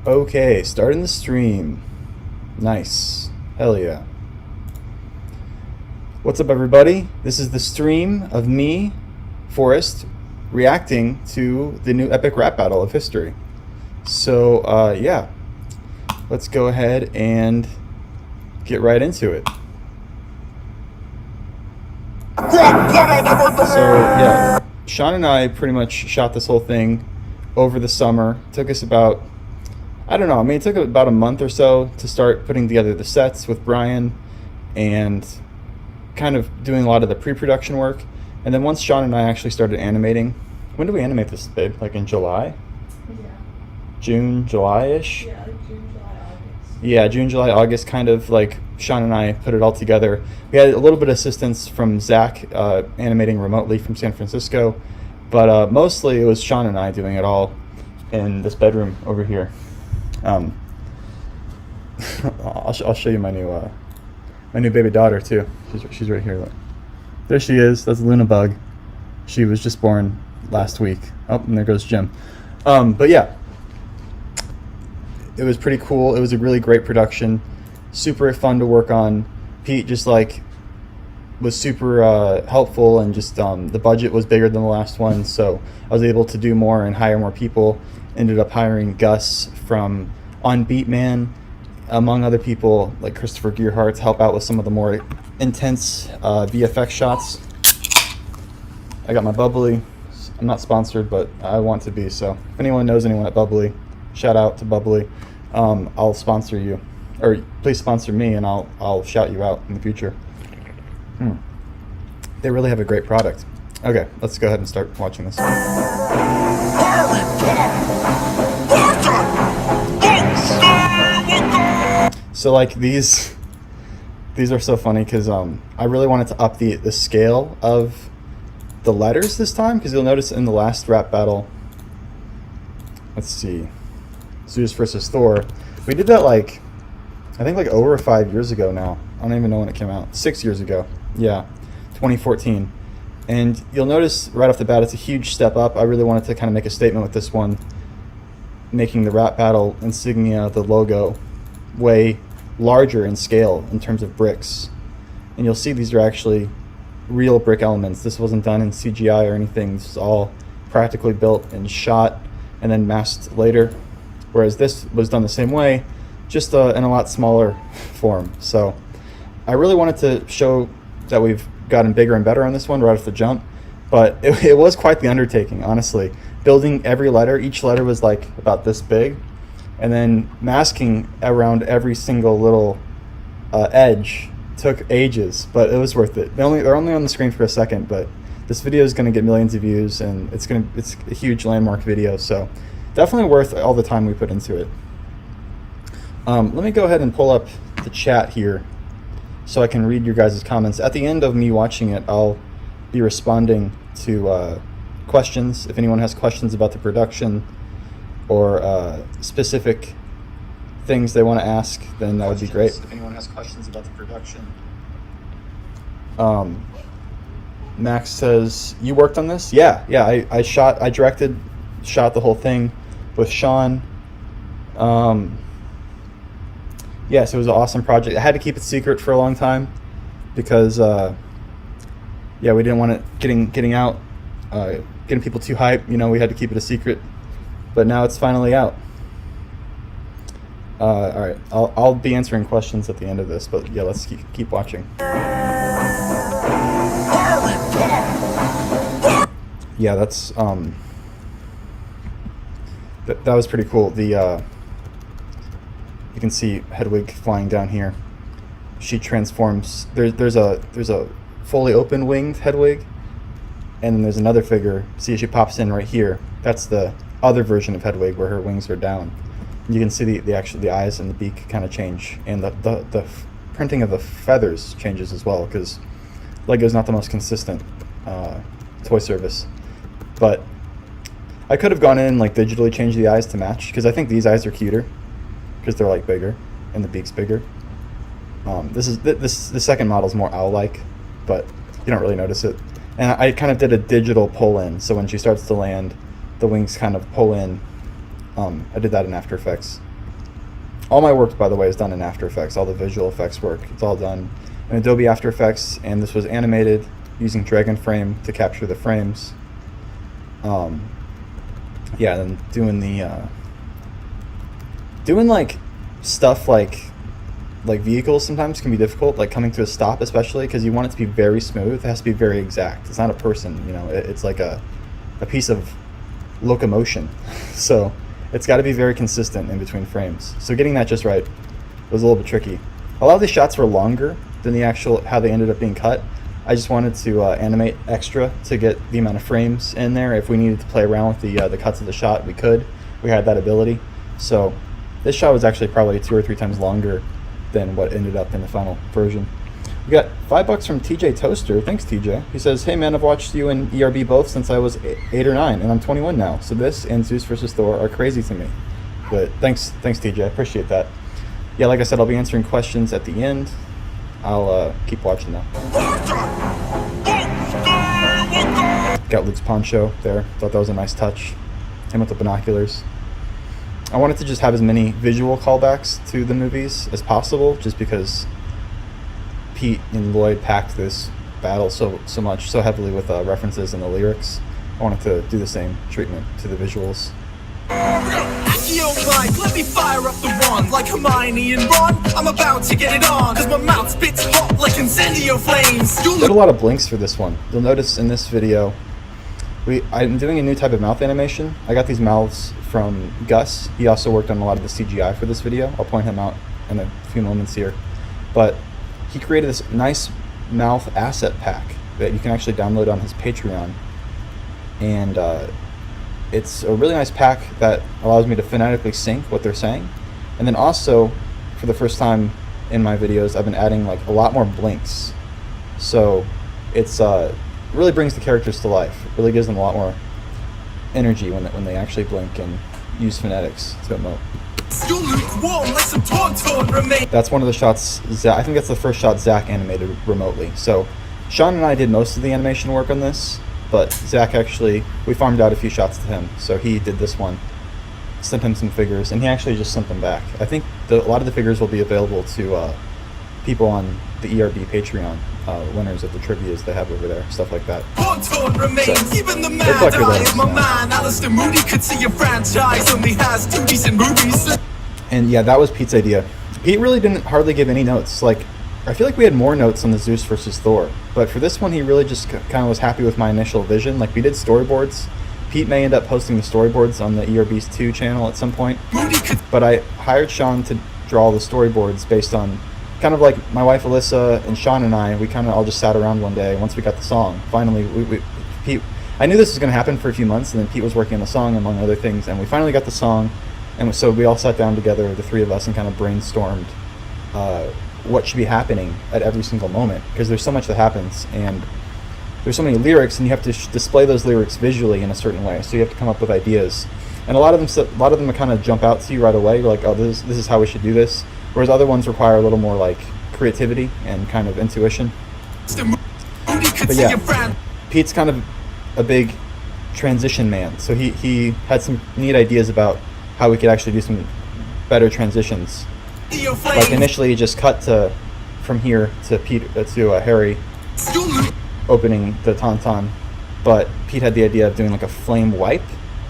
Okay, starting the stream. Nice. Hell yeah. What's up, everybody? This is the stream of me, Forrest, reacting to the new epic rap battle of history. So, yeah. Let's go ahead and get right into it. So, yeah. Sean and I pretty much shot this whole thing over the summer. It took us about, I don't know, I mean, it took about a month or so to start putting together the sets with Brian and kind of doing a lot of the pre-production work. And then once Sean and I actually started animating, when did we animate this, babe? Like in July? Yeah. June, July-ish? Yeah, like June, July, August. Yeah, June, July, August, kind of like Sean and I put it all together. We had a little bit of assistance from Zach, animating remotely from San Francisco, but mostly it was Sean and I doing it all in this bedroom over here. I'll show you my new baby daughter too. She's right here. Look. There she is. That's Luna Bug. She was just born last week. Oh, and there goes Jim. But yeah, it was pretty cool. It was a really great production. Super fun to work on. Pete just like was super helpful, and just the budget was bigger than the last one, so I was able to do more and hire more people. Ended up hiring Gus from On Beat Man, among other people like Christopher Gearhart, to help out with some of the more intense VFX shots. I got my Bubbly. I'm not sponsored, but I want to be, so if anyone knows anyone at Bubbly, shout out to Bubbly. I'll sponsor you, or please sponsor me, and I'll shout you out in the future. They really have a great product. Okay, let's go ahead and start watching this. So like these are so funny because I really wanted to up the scale of the letters this time, because you'll notice in the last rap battle, let's see, Zeus versus Thor, we did that like, I think like over 5 years ago now. I don't even know when it came out. 6 years ago. Yeah, 2014. And you'll notice right off the bat, it's a huge step up. I really wanted to kind of make a statement with this one, making the rap battle insignia, the logo, way larger in scale in terms of bricks. And you'll see these are actually real brick elements. This wasn't done in CGI or anything. This is all practically built and shot and then masked later. Whereas this was done the same way, just in a lot smaller form. So I really wanted to show that we've gotten bigger and better on this one right off the jump, but it was quite the undertaking, honestly. Building every letter, each letter was like about this big, and then masking around every single little edge took ages, but it was worth it. They're only on the screen for a second, but this video is going to get millions of views, and it's a huge landmark video, so definitely worth all the time we put into it. Let me go ahead and pull up the chat here so I can read your guys' comments. At the end of me watching it, I'll be responding to questions. If anyone has questions about the production or specific things they want to ask, then that would be great. If anyone has questions about the production. Max says, you worked on this? Yeah, I directed, shot the whole thing with Sean. Yes, it was an awesome project. I had to keep it secret for a long time because, yeah, we didn't want it getting out, getting people too hyped. You know, we had to keep it a secret. But now it's finally out. All right, I'll be answering questions at the end of this, but yeah, let's keep watching. Yeah, that's that was pretty cool. The you can see Hedwig flying down here. She transforms. There's a fully open winged Hedwig, and then there's another figure. See, she pops in right here. That's the other version of Hedwig where her wings are down. You can see the eyes and the beak kind of change, and the printing of the feathers changes as well, because Lego's not the most consistent toy service. But I could have gone in and like digitally changed the eyes to match, because I think these eyes are cuter because they're like bigger and the beak's bigger. The second model is more owl-like, but you don't really notice it. And I kind of did a digital pull in, so when she starts to land, the wings kind of pull in. I did that in After Effects. All my work, by the way, is done in After Effects. All the visual effects work, it's all done in Adobe After Effects, and this was animated using Dragon Frame to capture the frames. Yeah, and doing the doing like stuff like vehicles sometimes can be difficult, like coming to a stop, especially because you want it to be very smooth. It has to be very exact. It's not a person, you know. It's like a piece of locomotion. So it's got to be very consistent in between frames. So getting that just right was a little bit tricky. A lot of the shots were longer than the actual how they ended up being cut. I just wanted to animate extra to get the amount of frames in there. If we needed to play around with the cuts of the shot, we could. We had that ability. So this shot was actually probably 2 or 3 times longer than what ended up in the final version. We got $5 from TJ Toaster. Thanks, TJ. He says, "Hey man, I've watched you and ERB both since I was 8 or 9, and I'm 21 now. So this and Zeus vs. Thor are crazy to me." But thanks, TJ. I appreciate that. Yeah, like I said, I'll be answering questions at the end. I'll keep watching now. Got Luke's poncho there. Thought that was a nice touch. Him with the binoculars. I wanted to just have as many visual callbacks to the movies as possible, just because Pete and Lloyd packed this battle so heavily with references in the lyrics. I wanted to do the same treatment to the visuals. Let me fire up the wand like Hermione and Ron. I'm about to get it on, cause my mouth spits hot like incendio flames. Did a lot of blinks for this one. You'll notice in this video, I'm doing a new type of mouth animation. I got these mouths from Gus. He also worked on a lot of the CGI for this video. I'll point him out in a few moments here. But he created this nice mouth asset pack that you can actually download on his Patreon. And it's a really nice pack that allows me to phonetically sync what they're saying. And then also, for the first time in my videos, I've been adding like a lot more blinks. So it's really brings the characters to life. It really gives them a lot more energy when they actually blink and use phonetics to emote. That's one of the shots. I think that's the first shot Zach animated remotely. So Sean and I did most of the animation work on this, but Zach actually, we farmed out a few shots to him. So he did this one, sent him some figures, and he actually just sent them back. I think a lot of the figures will be available to people on the ERB Patreon, winners of the trivias they have over there, stuff like that. So, even the man that I am a man, Alistair Moody could see a franchise only has 2 decent movies. And yeah, that was Pete's idea. Pete really didn't hardly give any notes. Like, I feel like we had more notes on the Zeus versus Thor, but for this one he really just kind of was happy with my initial vision. Like, we did storyboards. Pete may end up posting the storyboards on the ERB's 2 channel at some point, but I hired Sean to draw the storyboards based on kind of like my wife Alyssa and Sean and I. We kind of all just sat around one day once we got the song. Finally, Pete, I knew this was going to happen for a few months, and then Pete was working on the song among other things, and we finally got the song, and so we all sat down together, the 3 of us, and kind of brainstormed what should be happening at every single moment, because there's so much that happens, and there's so many lyrics, and you have to display those lyrics visually in a certain way, so you have to come up with ideas. And a lot of them kind of jump out to you right away. You're like, oh, this is how we should do this. Whereas other ones require a little more like creativity and kind of intuition. But yeah, Pete's kind of a big transition man, so he had some neat ideas about how we could actually do some better transitions. Like initially, he just cut from here to Harry opening the tauntaun, but Pete had the idea of doing like a flame wipe.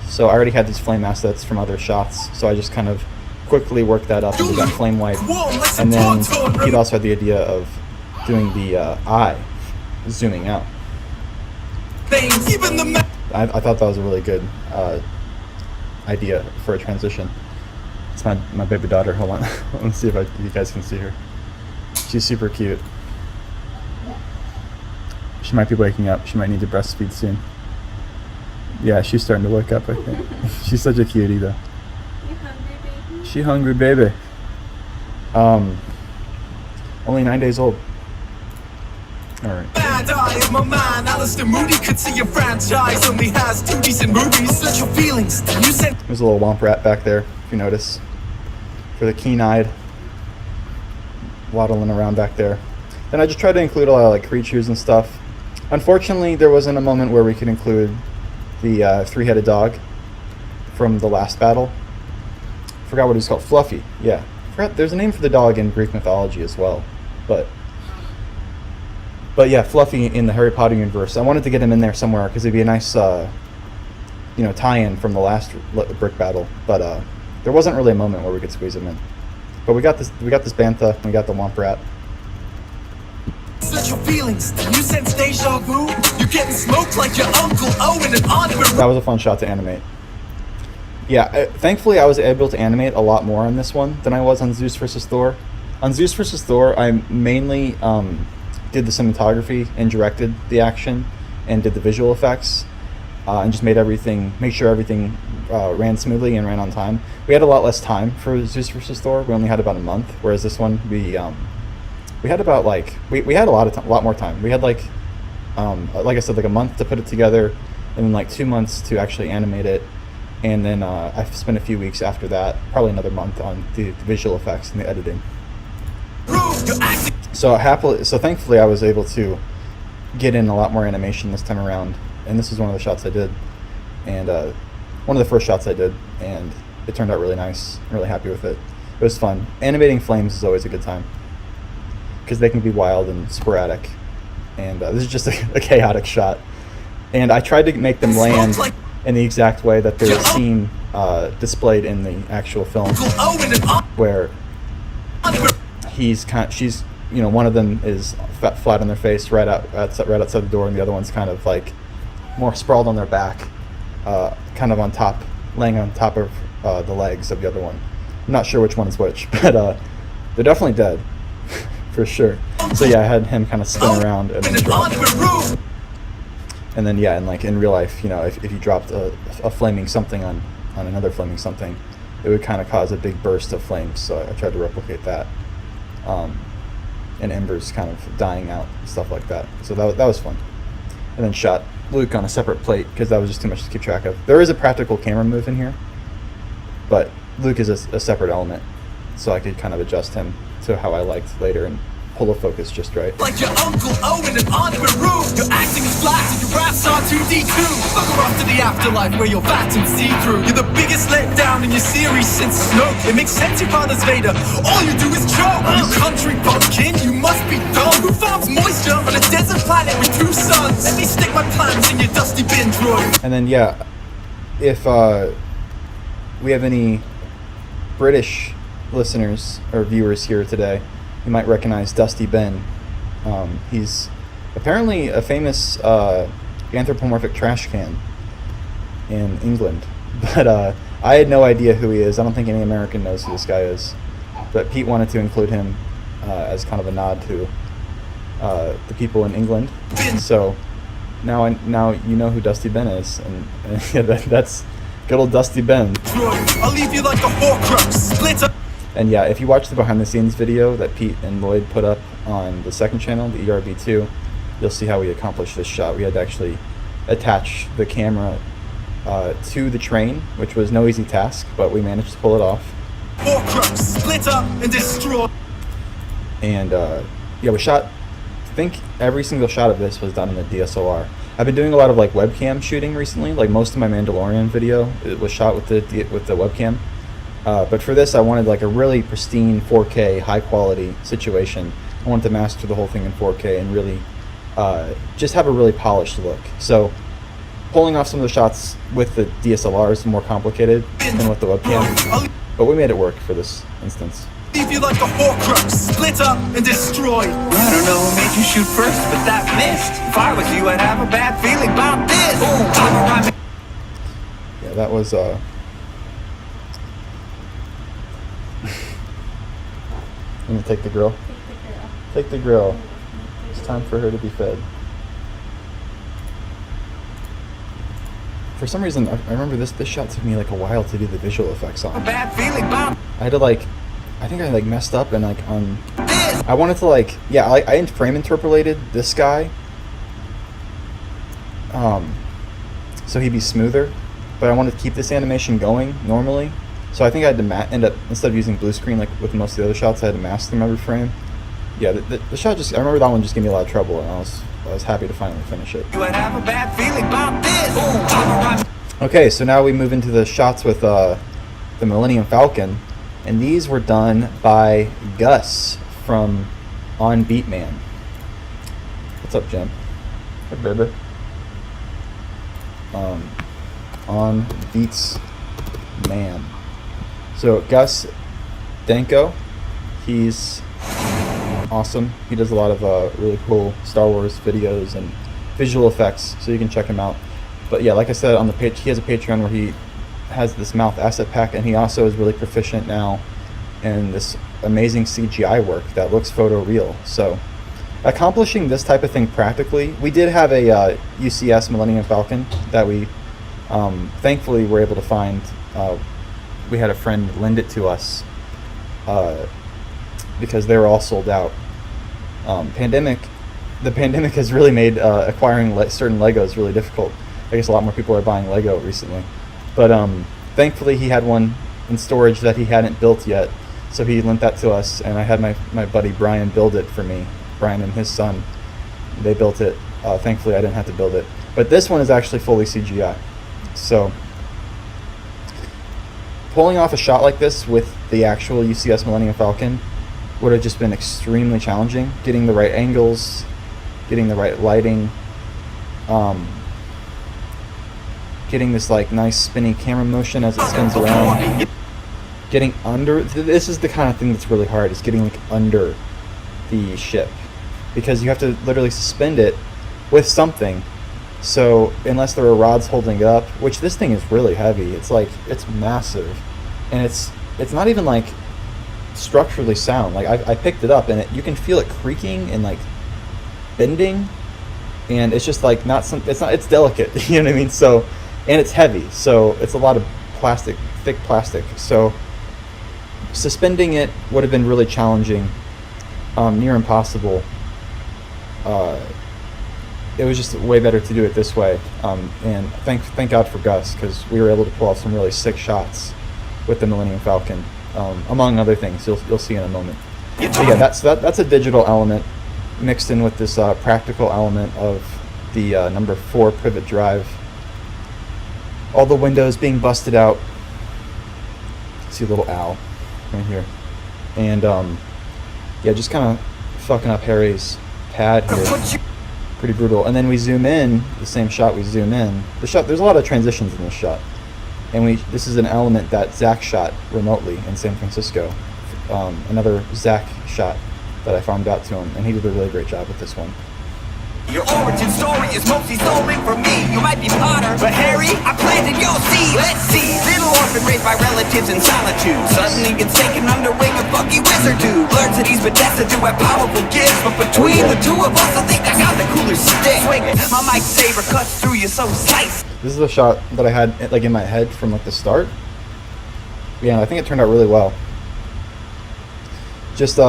So I already had these flame assets from other shots, so I just kind of quickly worked that up into that flame wipe. And then Pete also had the idea of doing the eye zooming out. I thought that was a really good idea for a transition. It's my baby daughter. Hold on. Let's see if you guys can see her. She's super cute. She might be waking up. She might need to breastfeed soon. Yeah, she's starting to wake up, I think. She's such a cutie, though. You hungry, baby? She hungry, baby. Only 9 days old. All right. There's a little womp rat back there, if you notice. For the keen-eyed, waddling around back there. Then I just tried to include a lot of like creatures and stuff. Unfortunately, there wasn't a moment where we could include the 3-headed dog from the last battle. Forgot what he's called. Fluffy. Yeah, forgot there's a name for the dog in Greek mythology as well, but yeah, Fluffy in the Harry Potter universe. I wanted to get him in there somewhere because it'd be a nice, tie-in from the last brick battle. But there wasn't really a moment where we could squeeze him in. But we got this Bantha, and we got the Womp Rat. Such your feelings. You sense deja vu. You're getting smoked like your Uncle Owen and Aunt. That was a fun shot to animate. Yeah, thankfully I was able to animate a lot more on this one than I was on Zeus vs. Thor. On Zeus vs. Thor, I mainly did the cinematography and directed the action and did the visual effects and just make sure everything ran smoothly and ran on time. We had a lot less time for Zeus vs. Thor. We only had about a month, whereas this one we had about we had a lot more time. We had like I said, like a month to put it together, and then like 2 months to actually animate it, and then I spent a few weeks after that, probably another month on the visual effects and the editing. So thankfully I was able to get in a lot more animation this time around, and this is one of the shots I did, and one of the first shots I did, and it turned out really nice. I'm really happy with it. It was fun. Animating flames is always a good time because they can be wild and sporadic, and this is just a chaotic shot, and I tried to make them land in the exact way that they're seen displayed in the actual film, where one of them is flat on their face right outside the door, and the other one's kind of like more sprawled on their back, kind of laying on top of the legs of the other one. I'm not sure which one is which, but they're definitely dead for sure. So yeah, I had him kind of spin around and then drop. And then yeah, and like in real life, if you dropped a flaming something on another flaming something, it would kind of cause a big burst of flames. So I tried to replicate that, and embers kind of dying out, stuff like that. So that was fun. And then shot Luke on a separate plate because that was just too much to keep track of. There is a practical camera move in here, but Luke is a separate element, so I could kind of adjust him to how I liked later and pull the focus just right. Like your Uncle Owen and Aunt Beru, your acting is flat and your raps are 2D2. Fuck off to the afterlife where you're fat and see-through. You're the biggest letdown in your series since Snoke. It makes sense your father's Vader. All you do is choke. You country bumpkin, you must be dumb. Who farms moisture on a desert planet with 2 suns? Let me stick my plans in your dusty bin drawer. And then yeah, if we have any British listeners or viewers here today, you might recognize Dusty Ben. He's apparently a famous anthropomorphic trash can in England, but I had no idea who he is. I don't think any American knows who this guy is, but Pete wanted to include him as kind of a nod to the people in England. So now you know who Dusty Ben is, and yeah, that's good old Dusty Ben. I'll leave you like a Horcrux, split up. And yeah, if you watch the behind the scenes video that Pete and Lloyd put up on the second channel, the ERB2, you'll see how we accomplished this shot. We had to actually attach the camera to the train, which was no easy task, but we managed to pull it off. Horcrux, split up and destroy. And yeah, we shot, I think every single shot of this was done in a DSLR. I've been doing a lot of like webcam shooting recently. Like most of my Mandalorian video, it was shot with the webcam. But for this, I wanted like a really pristine 4K, high quality situation. I wanted to master the whole thing in 4K and really just have a really polished look. So pulling off some of the shots with the DSLR is more complicated than with the webcam, but we made it work for this instance. Leave you like a Horcrux, split up and destroy. I don't know who made you shoot first, but that missed. If I was you, I'd have a bad feeling about this. Yeah, that was I'm gonna take the grill. Take the grill. It's time for her to be fed. For some reason, I remember this shot took me like a while to do the visual effects on. A bad feeling, Bob. I had to I think I messed up and on. I wanted to I frame interpolated this guy, so he'd be smoother, but I wanted to keep this animation going normally. So I think I had to end up, instead of using blue screen like with most of the other shots, I had to mask them every frame. Yeah, the shot I remember that one just gave me a lot of trouble, and I was happy to finally finish it. You would have a bad feeling about this. Okay, so now we move into the shots with the Millennium Falcon, And these were done by Gus from On Beat Man. What's up, Jim? Hey, baby. On Beats Man. So Gus Danko, he's awesome. He does a lot of really cool Star Wars videos and visual effects, so you can check him out. But yeah, like I said, on the page, he has a Patreon where he has this mouth asset pack, and he also is really proficient now in this amazing CGI work that looks photoreal. So accomplishing this type of thing practically, we did have a UCS Millennium Falcon that we thankfully were able to find. We had a friend lend it to us because they were all sold out. The pandemic has really made acquiring certain Legos really difficult. I guess a lot more people are buying Lego recently. But thankfully he had one in storage that he hadn't built yet, so he lent that to us, and I had my buddy Brian build it for me. Brian and his son, they built it. Thankfully I didn't have to build it. But this one is actually fully CGI. So pulling off a shot like this with the actual UCS Millennium Falcon would have just been extremely challenging. Getting the right angles, getting the right lighting, getting this like nice spinny camera motion as it spins around, getting under. This is the kind of thing that's really hard, is getting like under the ship, because you have to literally suspend it with something. So unless there are rods holding it up, which this thing is really heavy, it's massive, and it's not even like structurally sound. Like I picked it up and you can feel it creaking and like bending, and it's just like it's delicate. You know what I mean? So, and it's heavy, so it's a lot of plastic, thick plastic. So suspending it would have been really challenging, near impossible. It was just way better to do it this way, and thank God for Gus, because we were able to pull off some really sick shots with the Millennium Falcon, among other things you'll see in a moment. But yeah, that's a digital element mixed in with this practical element of the number 4 pivot drive. All the windows being busted out. See a little owl right here, and yeah, just kind of fucking up Harry's pad here. Pretty brutal. And then we zoom in, the same shot we zoom in. There's a lot of transitions in this shot. And this is an element that Zach shot remotely in San Francisco. Another Zach shot that I farmed out to him, and he did a really great job with this one. Your origin story is mostly stolen from me. You might be Potter, but Harry, I planted your seed. Let's see. Little orphan raised by relatives in solitude suddenly gets taken under wing of funky wizard dude. Learns that he's been destined to have powerful gifts, but between the two of us, I think I got the cooler stick. Swing it. My lightsaber cuts through you so slice. This is a shot that I had like in my head from like the start. Yeah, I think it turned out really well. Just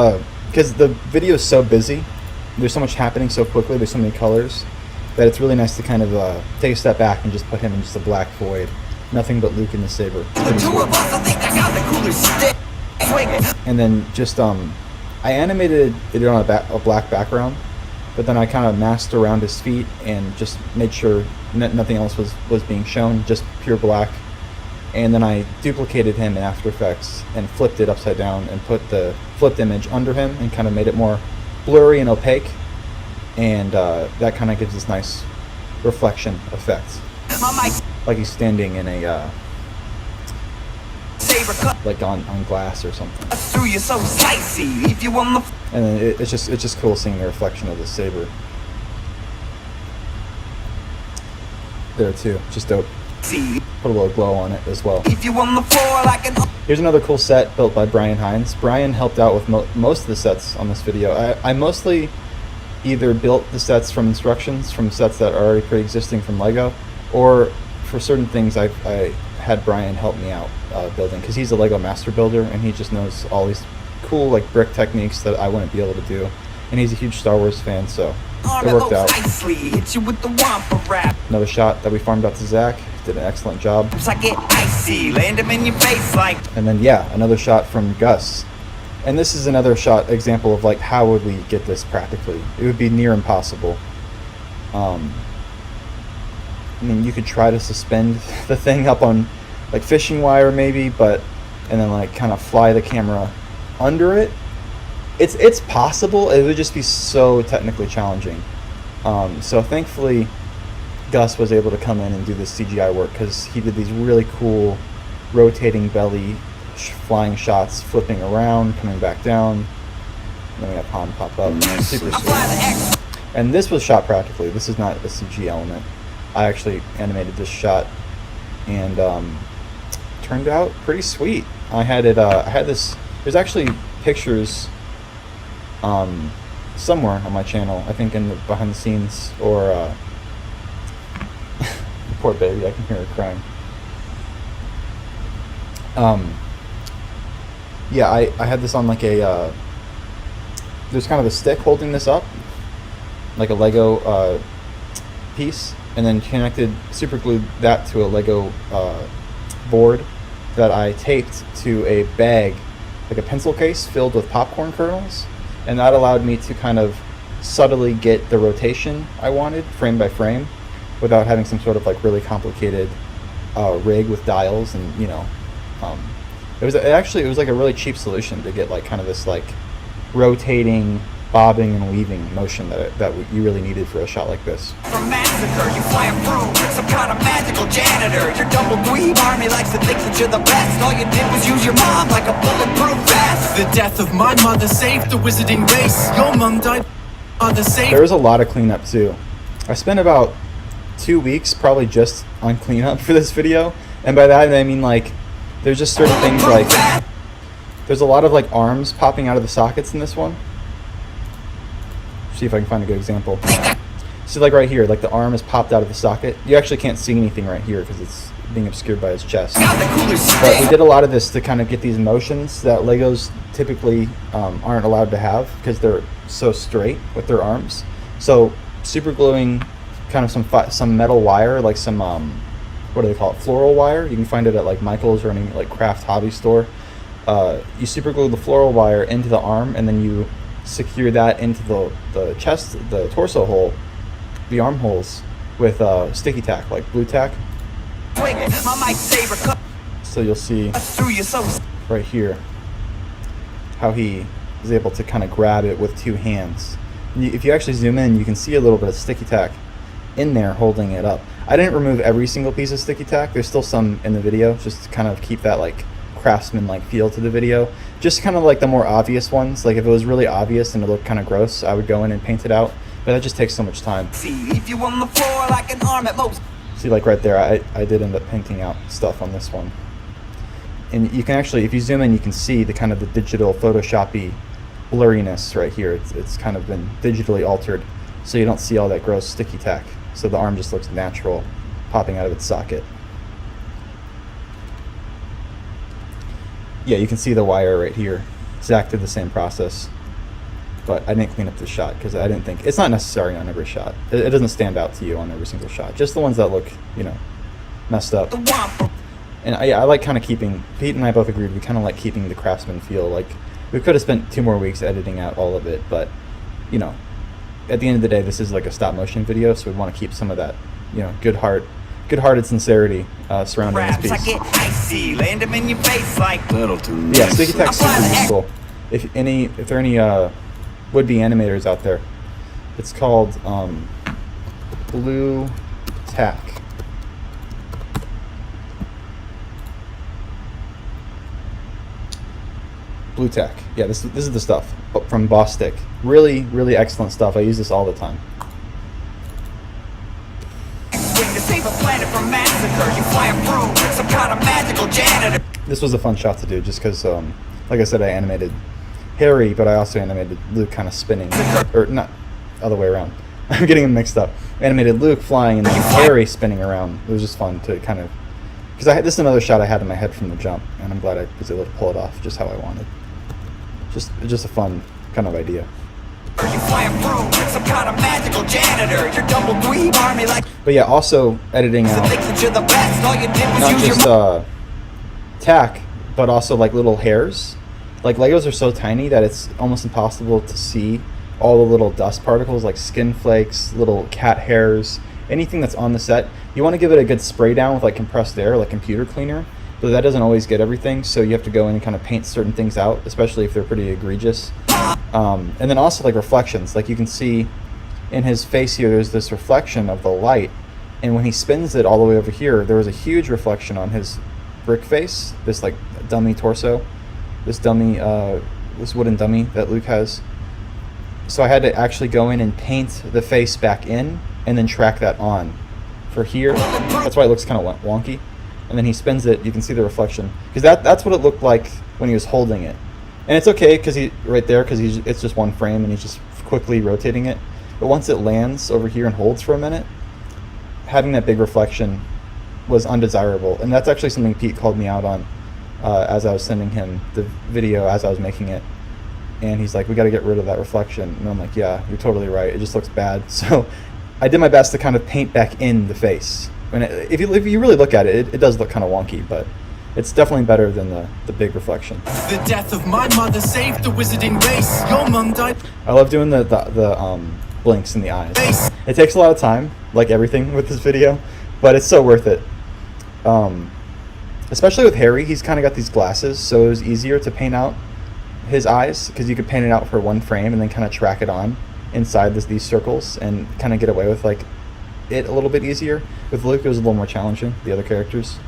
because the video is so busy. There's so much happening so quickly, there's so many colors, that it's really nice to kind of take a step back and just put him in just a black void. Nothing but Luke and the saber. And then just, I animated it on a black background, but then I kind of masked around his feet and just made sure nothing else was being shown, just pure black. And then I duplicated him in After Effects and flipped it upside down and put the flipped image under him and kind of made it more blurry and opaque, and that kind of gives this nice reflection effect, like he's standing in a like on glass or something. And then it's just cool seeing the reflection of the saber there too. Just dope. Put a little glow on it as well. Here's another cool set built by Brian Hines. Brian helped out with most of the sets on this video. I mostly either built the sets from instructions from sets that are already pre-existing from Lego, or for certain things I had Brian help me out building, because he's a Lego master builder and he just knows all these cool like brick techniques that I wouldn't be able to do, and he's a huge Star Wars fan, so it worked out. Another shot that we farmed out to Zach. Did an excellent job. And then yeah, another shot from Gus. And this is another shot example of like how would we get this practically. It would be near impossible. I mean, you could try to suspend the thing up on like fishing wire maybe, but and then like kind of fly the camera under it. It's possible. It would just be so technically challenging. So thankfully, Gus was able to come in and do this CGI work because he did these really cool rotating belly flying shots, flipping around, coming back down. And then we got Pond pop up. Super sweet. And this was shot practically. This is not a CG element. I actually animated this shot, and turned out pretty sweet. I had this. There's actually pictures somewhere on my channel. I think in the behind the scenes or poor baby. I can hear her crying. Yeah, I had this on like a. There's kind of a stick holding this up, like a Lego piece, and then super glued that to a Lego board that I taped to a bag, like a pencil case filled with popcorn kernels, and that allowed me to kind of subtly get the rotation I wanted, frame by frame, without having some sort of like really complicated rig with dials, and it was like a really cheap solution to get like kind of this like rotating, bobbing and weaving motion that you really needed for a shot like this. From massacre, you fly a broom, some kind of magical janitor. Your double dweeb army likes to think that you're the best. All you did was use your mom like a bulletproof vest. The death of my mother saved the wizarding race. Your mom died. There was a lot of cleanup too. I spent about 2 weeks probably just on cleanup for this video, and by that I mean like there's just certain things like there's a lot of like arms popping out of the sockets in this one. See if I can find a good example. See, like right here, like the arm is popped out of the socket. You actually can't see anything right here because it's being obscured by his chest. But we did a lot of this to kind of get these motions that Legos typically aren't allowed to have because they're so straight with their arms. So super gluing kind of some metal wire, like some what do they call it, floral wire. You can find it at like Michael's or any like craft hobby store. You super glue the floral wire into the arm, and then you secure that into the chest, the torso hole, the armholes with sticky tack, like blue tack. So you'll see right here how he is able to kind of grab it with two hands. If you actually zoom in, you can see a little bit of sticky tack in there holding it up. I didn't remove every single piece of sticky tack. There's still some in the video, just to kind of keep that like craftsman-like feel to the video. Just kind of like the more obvious ones. Like if it was really obvious and it looked kind of gross, I would go in and paint it out. But that just takes so much time. See like right there, I did end up painting out stuff on this one. And you can actually, if you zoom in, you can see the kind of the digital Photoshop-y blurriness right here. It's kind of been digitally altered, so you don't see all that gross sticky tack. So the arm just looks natural, popping out of its socket. Yeah, you can see the wire right here. Zach did the same process, but I didn't clean up the shot because I didn't think it's not necessary on every shot. It doesn't stand out to you on every single shot. Just the ones that look, messed up. And I like kind of keeping. Pete and I both agreed we kind of like keeping the craftsman feel. Like we could have spent 2 more weeks editing out all of it, but at the end of the day, this is like a stop motion video, so we want to keep some of that, good-hearted sincerity surrounding this piece. Yeah, sticky tack's super useful. If there are any would-be animators out there, it's called blue tack. Blue tack. Yeah, this is the stuff from Boss Stick. Really, really excellent stuff. I use this all the time. This was a fun shot to do just because, like I said, I animated Harry, but I also animated Luke kind of spinning. Or not, other way around. I'm getting them mixed up. I animated Luke flying and then Harry spinning around. It was just fun to kind of... Because this is another shot I had in my head from the jump, and I'm glad I was able to pull it off just how I wanted. Just a fun kind of idea. But yeah, also editing out not just tack, but also like little hairs. Like Legos are so tiny that it's almost impossible to see all the little dust particles, like skin flakes, little cat hairs, anything that's on the set. You want to give it a good spray down with like compressed air, like computer cleaner, but that doesn't always get everything, so you have to go in and kind of paint certain things out, especially if they're pretty egregious. And then also like reflections, like you can see in his face here, there's this reflection of the light, and when he spins it all the way over here, there was a huge reflection on his brick face, this like dummy torso, this dummy, this wooden dummy that Luke has. So I had to actually go in and paint the face back in and then track that on for here. That's why it looks kind of wonky. And then he spins it, you can see the reflection, because that's what it looked like when he was holding it. And it's okay because it's just one frame and he's just quickly rotating it. But once it lands over here and holds for a minute, having that big reflection was undesirable. And that's actually something Pete called me out on as I was sending him the video as I was making it. And he's like, we got to get rid of that reflection. And I'm like, yeah, you're totally right. It just looks bad. So I did my best to kind of paint back in the face. And if you really look at it, it does look kind of wonky, but it's definitely better than the big reflection. The death of my mother saved the wizarding race. Your mum died. I love doing the blinks in the eyes. It takes a lot of time, like everything with this video, but it's so worth it. Especially with Harry, he's kind of got these glasses, so it was easier to paint out his eyes because you could paint it out for one frame and then kind of track it on inside these circles and kind of get away with like it a little bit easier. With Luke, it was a little more challenging, the other characters,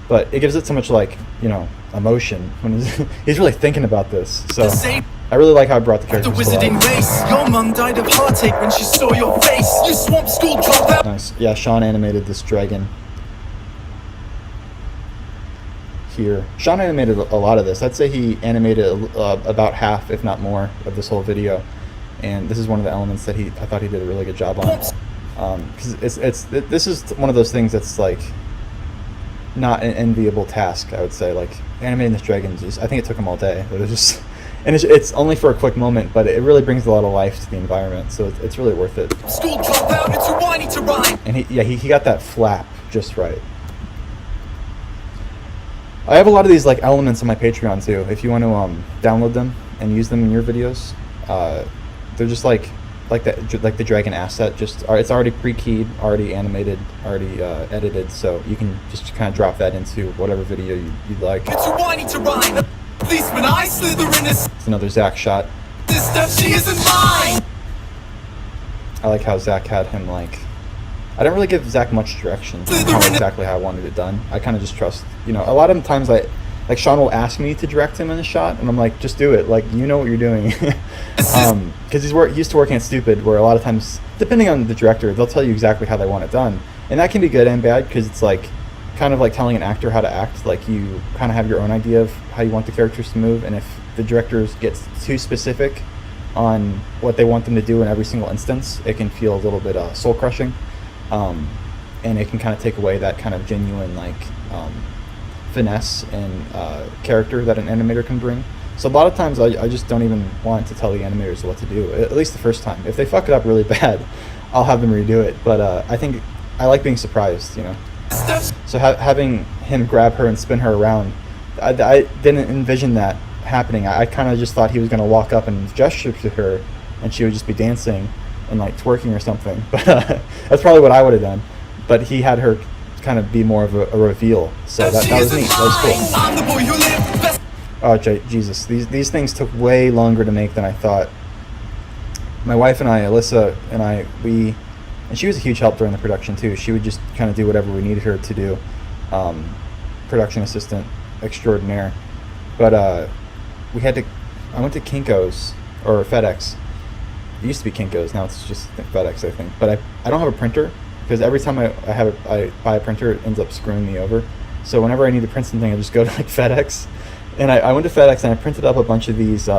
but it gives it so much like, you know, emotion when he's really thinking about this. So I really like how I brought the characters to life. Race. Your mum died of heartache when she saw your face. You swamp school dropout. Nice. Yeah, Sean animated this dragon here. Sean animated a lot of this. I'd say he animated about half, if not more, of this whole video. And this is one of the elements that I thought he did a really good job on. Because this is one of those things that's like not an enviable task, I would say. Like animating this dragon, I think it took him all day. It was just, and it's only for a quick moment, but it really brings a lot of life to the environment. So it's really worth it. School dropout, it's too whiny to rhyme. And he got that flap just right. I have a lot of these like elements on my Patreon too. If you want to download them and use them in your videos, they're just like the dragon asset. Just it's already pre-keyed, already animated, already edited. So you can just kind of drop that into whatever video you'd like. It's too whiny to rhyme. Policeman, I slither in this. It's another Zach shot. This stuff, she isn't mine. I like how Zach had him like. I didn't really give Zach much direction on exactly how I wanted it done. I kind of just trust, you know, a lot of times like Sean will ask me to direct him in a shot, and I'm like, just do it. Like, you know what you're doing. Because he's used to working at Stupid, where a lot of times, depending on the director, they'll tell you exactly how they want it done. And that can be good and bad, because it's like, kind of like telling an actor how to act. Like, you kind of have your own idea of how you want the characters to move, and if the director gets too specific on what they want them to do in every single instance, it can feel a little bit soul-crushing. And it can kind of take away that kind of genuine like finesse and character that an animator can bring. So a lot of times I just don't even want to tell the animators what to do, at least the first time. If they fuck it up really bad, I'll have them redo it. But I think I like being surprised, you know. So having him grab her and spin her around, I didn't envision that happening. I kind of just thought he was going to walk up and gesture to her and she would just be dancing and like twerking or something, but that's probably what I would have done. But he had her kind of be more of a reveal, so that was neat. That was cool. Oh Jesus, these things took way longer to make than I thought. My wife and I, Alyssa and I, and she was a huge help during the production too. She would just kind of do whatever we needed her to do, production assistant extraordinaire. But I went to Kinko's or FedEx. It used to be Kinko's, now it's just FedEx, I think. But I don't have a printer, because every time I buy a printer, it ends up screwing me over. So whenever I need to print something, I just go to like FedEx. And I went to FedEx and I printed up a bunch of these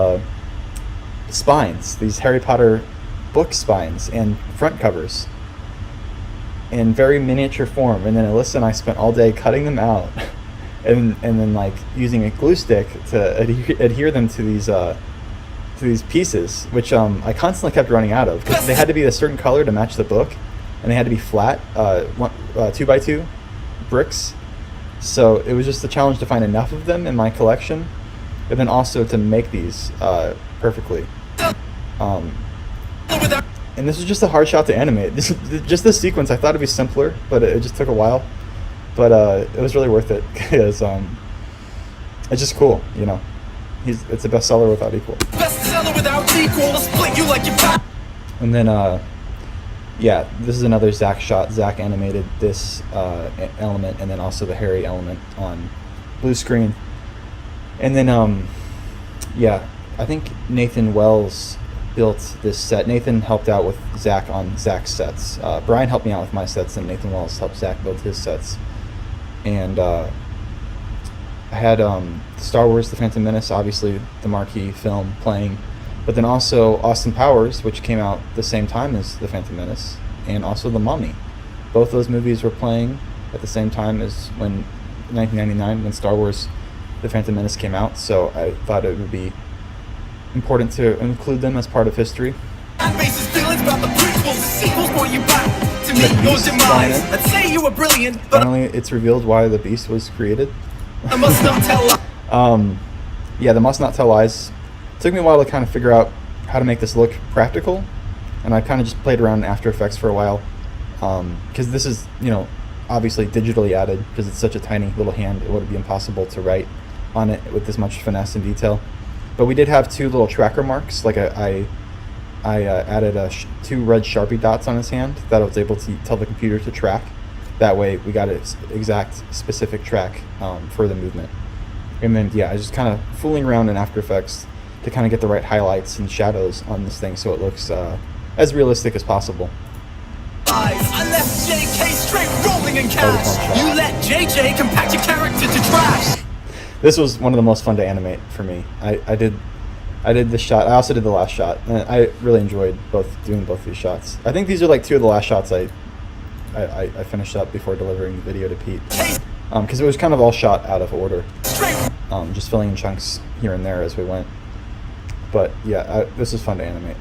spines, these Harry Potter book spines and front covers in very miniature form. And then Alyssa and I spent all day cutting them out and then like using a glue stick to adhere them to these pieces, which I constantly kept running out of, because they had to be a certain color to match the book, and they had to be flat 2x2 bricks. So it was just a challenge to find enough of them in my collection, and then also to make these perfectly. And this was just a hard shot to animate. Just this sequence, I thought it'd be simpler, but it just took a while. But it was really worth it because it's just cool, you know. It's a bestseller without equal. Bestseller without equal. I'll split you like your back. And then yeah, this is another Zach shot. Zach animated this element and then also the Harry element on blue screen. And then yeah, I think Nathan Wells built this set. Nathan helped out with Zach on Zach's sets. Brian helped me out with my sets, and Nathan Wells helped Zach build his sets. And I had Star Wars The Phantom Menace, obviously the marquee film, playing, but then also Austin Powers, which came out the same time as The Phantom Menace, and also The Mummy. Both those movies were playing at the same time as when 1999, when Star Wars The Phantom Menace came out, so I thought it would be important to include them as part of history. Faces feelings about the prequels, sequels point you back to meet your demise. I'd say you were brilliant, but Finally, it's revealed why the Beast was created. I must not tell lies. Yeah, the must not tell lies. It took me a while to kind of figure out how to make this look practical, and I kind of just played around in After Effects for a while, because this is, you know, obviously digitally added because it's such a tiny little hand. It would be impossible to write on it with this much finesse and detail. But we did have two little tracker marks. Like I added two red Sharpie dots on his hand that I was able to tell the computer to track. That way we got an exact specific track for the movement. And then yeah, I was just kind of fooling around in After Effects to kind of get the right highlights and shadows on this thing so it looks as realistic as possible. I left JK straight rolling in cash. You let JJ compact your character to trash. This was one of the most fun to animate for me. I did this shot. I also did the last shot, and I really enjoyed doing both these shots. I think these are like two of the last shots I finished up before delivering the video to Pete, because it was kind of all shot out of order, just filling in chunks here and there as we went. But yeah, this is fun to animate.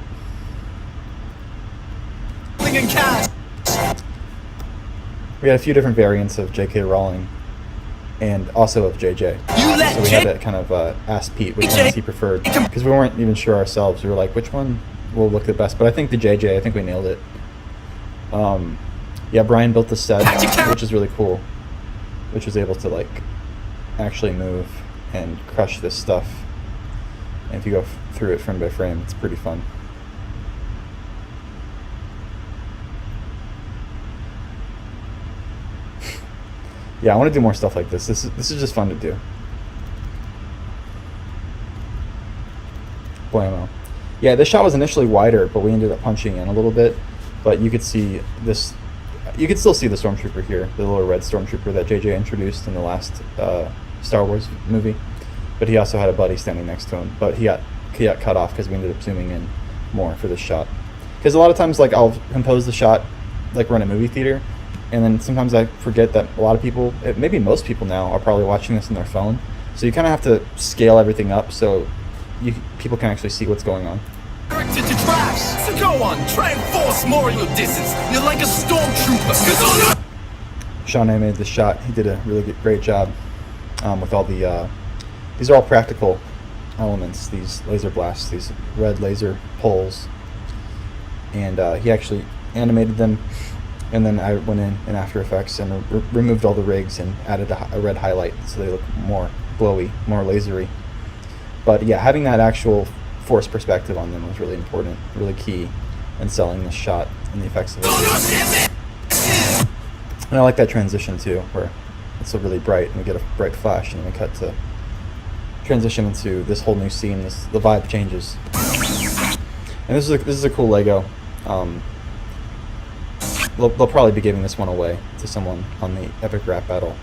We had a few different variants of J.K. Rowling and also of JJ. So we had to kind of ask Pete which ones he preferred, because we weren't even sure ourselves. We were like, which one will look the best? But I think the JJ, I think we nailed it. Yeah, Brian built the set, which is really cool, which was able to like actually move and crush this stuff. And if you go through it frame by frame, it's pretty fun. Yeah, I want to do more stuff like this. This is just fun to do. Blammo. Yeah, this shot was initially wider, but we ended up punching in a little bit. But you could see this. You could still see the Stormtrooper here, the little red Stormtrooper that JJ introduced in the last Star Wars movie. But he also had a buddy standing next to him. But he got cut off because we ended up zooming in more for this shot. Because a lot of times, like, I'll compose the shot like we're in a movie theater, and then sometimes I forget that a lot of people, maybe most people now, are probably watching this on their phone. So you kind of have to scale everything up so people can actually see what's going on. So go on, try and force more of your distance. You're like a stormtrooper. Sean animated this shot. He did a really great job with all the. These are all practical elements. These laser blasts, these red laser poles, and he actually animated them. And then I went in After Effects and removed all the rigs and added a red highlight so they look more glowy, more lasery. But yeah, having that actual force perspective on them was really important, really key in selling this shot and the effects of it. And I like that transition too, where it's so really bright and we get a bright flash and then we cut to transition into this whole new scene. The vibe changes. And this is a cool Lego. They'll probably be giving this one away to someone on the Epic Rap Battle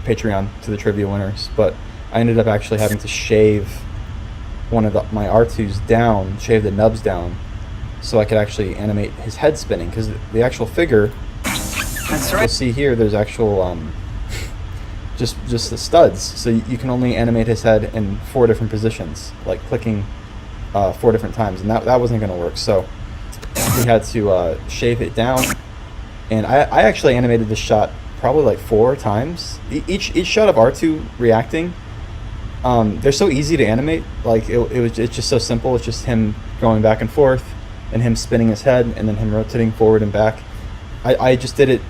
Patreon to the trivia winners. But I ended up actually having to shave one of my R2s down, shave the nubs down, so I could actually animate his head spinning. Because the actual figure, That's right. you'll see here, there's actual just the studs. So you can only animate his head in 4 different positions, like clicking 4 different times, and that wasn't going to work. So we had to shave it down, and I actually animated this shot probably like 4 times. Each shot of R2 reacting, they're so easy to animate. Like it's just so simple. It's just him going back and forth, and him spinning his head, and then him rotating forward and back. I just did it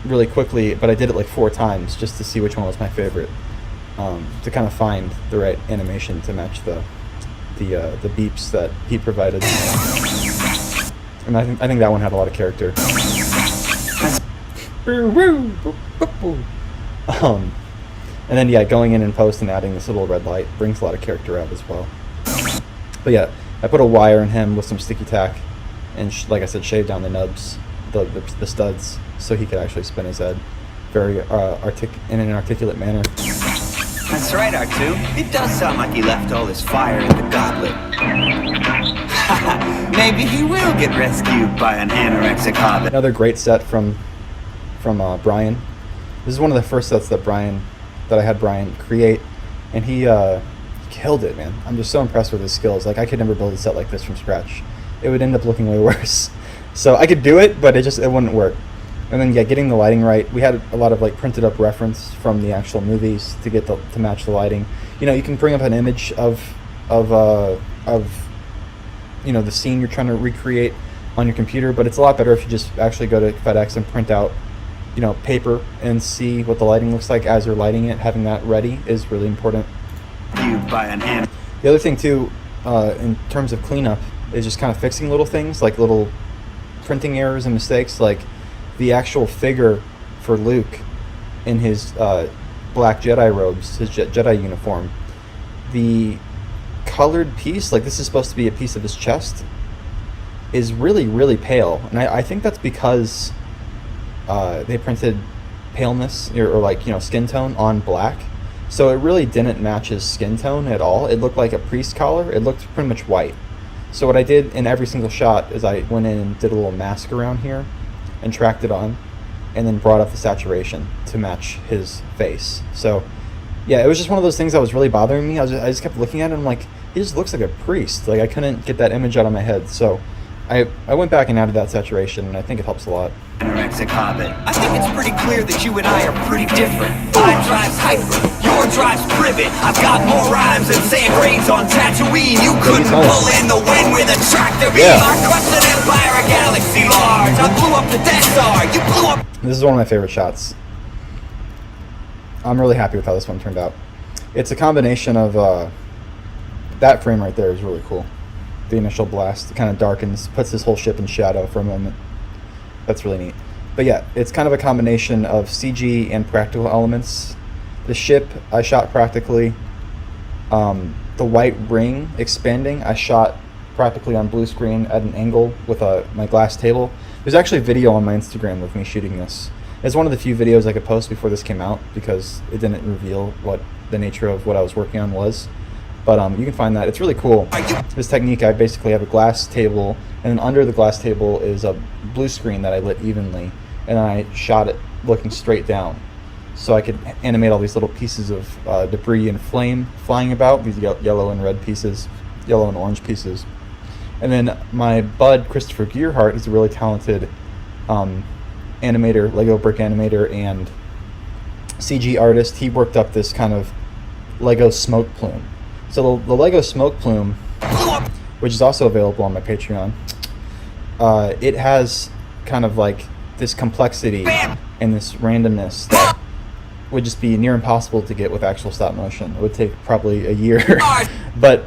really quickly, but I did it like 4 times just to see which one was my favorite, to kind of find the right animation to match the beeps that he provided. And I think that one had a lot of character. And then yeah, going in and post and adding this little red light brings a lot of character out as well. But yeah, I put a wire in him with some sticky tack, and like I said, shaved down the nubs, the studs, so he could actually spin his head, very in an articulate manner. That's right, R2. It does sound like he left all his fire in the goblet. Maybe he will get rescued by an anorexic hobbit. Another great set from Brian. This is one of the first sets that I had Brian create, and he killed it, man. I'm just so impressed with his skills. Like, I could never build a set like this from scratch. It would end up looking way worse. So I could do it, but it wouldn't work. And then yeah, getting the lighting right. We had a lot of like printed up reference from the actual movies to get to match the lighting. You know, you can bring up an image of you know, the scene you're trying to recreate on your computer, but it's a lot better if you just actually go to FedEx and print out, you know, paper and see what the lighting looks like as you're lighting it. Having that ready is really important. The other thing too, in terms of cleanup, is just kind of fixing little things, like little printing errors and mistakes. Like the actual figure for Luke in his black Jedi robes, his Jedi uniform, the colored piece, like this is supposed to be a piece of his chest, is really, really pale. And I think that's because they printed paleness or like, you know, skin tone on black. So it really didn't match his skin tone at all. It looked like a priest collar. It looked pretty much white. So what I did in every single shot is I went in and did a little mask around here and tracked it on, and then brought up the saturation to match his face. So yeah, it was just one of those things that was really bothering me. I just kept looking at it and I'm like, he just looks like a priest. Like I couldn't get that image out of my head. So I went back and added that saturation, and I think it helps a lot. Anorexic hobbit. I think it's pretty clear that you and I are pretty different. Mine drives hyper, your drives privet. I've got more rhymes than sand grains on Tatooine. You couldn't pull in the wind with a tractor beam. I crushed an empire, a galaxy large. I blew up the Death Star. You blew up. This is one of my favorite shots. I'm really happy with how this one turned out. It's a combination of that frame right there is really cool. The initial blast kind of darkens, puts this whole ship in shadow for a moment. That's really neat. But yeah, it's kind of a combination of CG and practical elements. The ship I shot practically. The white ring expanding I shot practically on blue screen at an angle with my glass table. There's actually a video on my Instagram of me shooting this. It's one of the few videos I could post before this came out because it didn't reveal what the nature of what I was working on was. But you can find that. It's really cool. This technique, I basically have a glass table, and then under the glass table is a blue screen that I lit evenly, and I shot it looking straight down. So I could animate all these little pieces of debris and flame flying about, these yellow and red pieces, yellow and orange pieces. And then my bud, Christopher Gearhart, is a really talented animator, Lego brick animator, and CG artist. He worked up this kind of Lego smoke plume. So the Lego smoke plume, which is also available on my Patreon, it has kind of like this complexity and this randomness that would just be near impossible to get with actual stop motion. It would take probably a year. But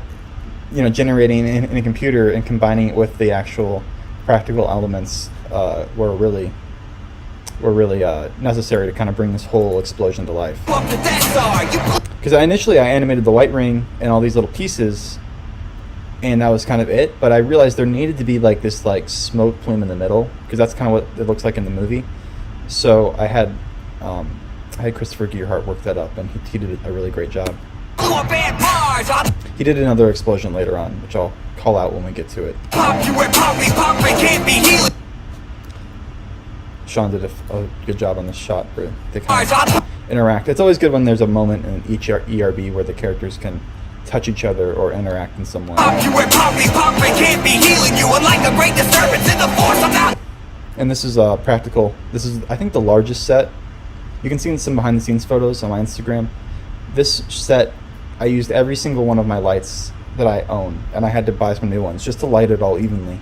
you know, generating in a computer and combining it with the actual practical elements were really necessary to kind of bring this whole explosion to life. Because initially I animated the white ring and all these little pieces, and that was kind of it. But I realized there needed to be like this like smoke plume in the middle, because that's kind of what it looks like in the movie. So I had Christopher Gearhart work that up, and he did a really great job. He did another explosion later on, which I'll call out when we get to it. Sean did a good job on this shot where they kind of interact. It's always good when there's a moment in each ERB where the characters can touch each other or interact in some way. And this is practical. This is, I think, the largest set. You can see some behind the scenes photos on my Instagram. This set, I used every single one of my lights that I own, and I had to buy some new ones just to light it all evenly.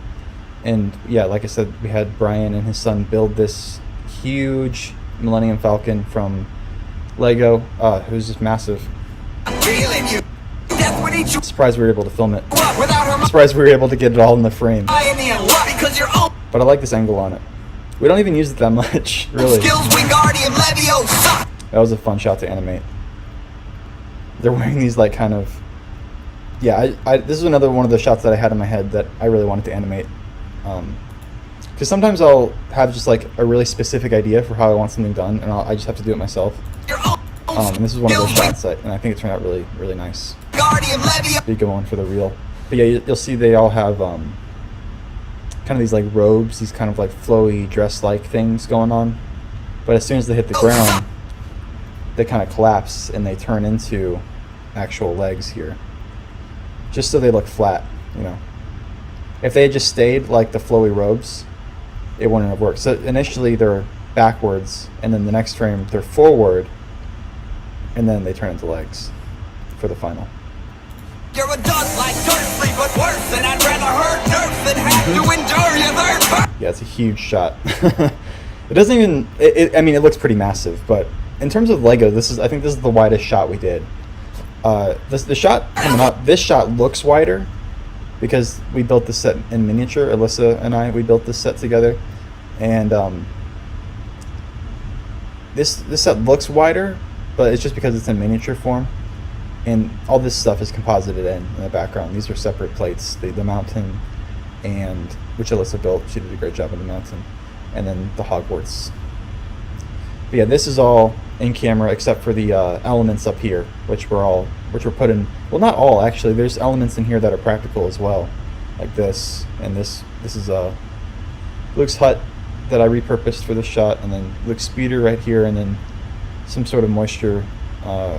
And yeah, like I said, we had Brian and his son build this huge Millennium Falcon from Lego, who's just massive. Feeling you. Death would eat you Surprised we were able to film it. up without her Surprised we were able to get it all in the frame. mind in the what? Because you're own But I like this angle on it. We don't even use it that much, really. skills, Wingardium Leviosa. That was a fun shot to animate. They're wearing these like kind of... Yeah, this is another one of the shots that I had in my head that I really wanted to animate. Because sometimes I'll have just like a really specific idea for how I want something done, and I just have to do it myself. You're own And this is one of those shots that, and I think it turned out really, really nice. Wingardium Leviosa. Be going for the reel. But yeah, you'll see they all have kind of these like robes, these kind of like flowy dress-like things going on. But as soon as they hit the ground, they kind of collapse and they turn into actual legs here. Just so they look flat, you know. If they had just stayed like the flowy robes, it wouldn't have worked. So initially they're backwards, and then the next frame they're forward, and then they turn into legs for the final. You're a dust like Dursley, but worse. And I'd rather hurt nerfs than have to endure your third birth. Yeah, it's a huge shot. It doesn't even. I mean, it looks pretty massive, but in terms of Lego, I think this is the widest shot we did. The shot coming up, this shot looks wider because we built this set in miniature. Alyssa and we built this set together, and this set looks wider, but it's just because it's in miniature form, and all this stuff is composited in the background. These are separate plates. The mountain, and which Alyssa built. She did a great job on the mountain, and then the Hogwarts. But yeah, this is all in camera except for the elements up here, which were put in. Well, not all actually. There's elements in here that are practical as well, like this and this. This is Luke's hut that I repurposed for this shot, and then Luke's speeder right here, and then some sort of moisture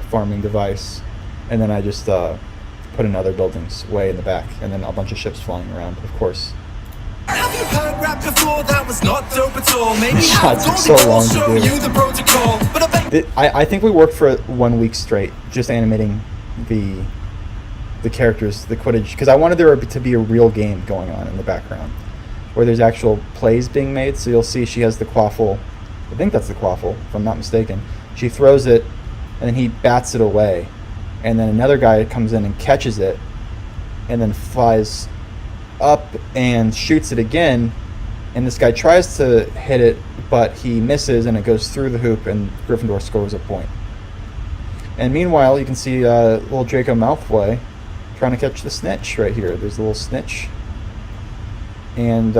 farming device, and then I just put in other buildings way in the back, and then a bunch of ships flying around, of course. Have you heard rap before? That was not dope at all. Maybe This have shot took so Goldie long Ball to show do. you the protocol. But I bet I think we worked for 1 week straight just animating the characters, the Quidditch, because I wanted there to be a real game going on in the background where there's actual plays being made. So you'll see she has the quaffle. I think that's the quaffle, if I'm not mistaken. She throws it, and then he bats it away, and then another guy comes in and catches it, and then flies up and shoots it again, and this guy tries to hit it, but he misses, and it goes through the hoop, and Gryffindor scores a point. And meanwhile, you can see little Draco Malfoy trying to catch the snitch right here. There's a little snitch. And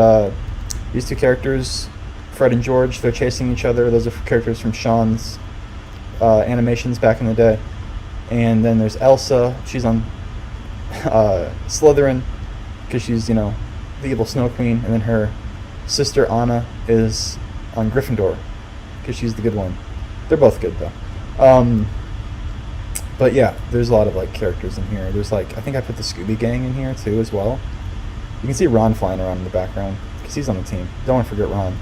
these two characters, Fred and George, they're chasing each other. Those are characters from Sean's animations back in the day. And then there's Elsa. She's on Slytherin because she's, you know, the evil Snow Queen. And then her sister Anna is on Gryffindor because she's the good one. They're both good though. But yeah, there's a lot of like characters in here. There's like, I think I put the Scooby Gang in here too as well. You can see Ron flying around in the background because he's on the team. Don't want to forget Ron.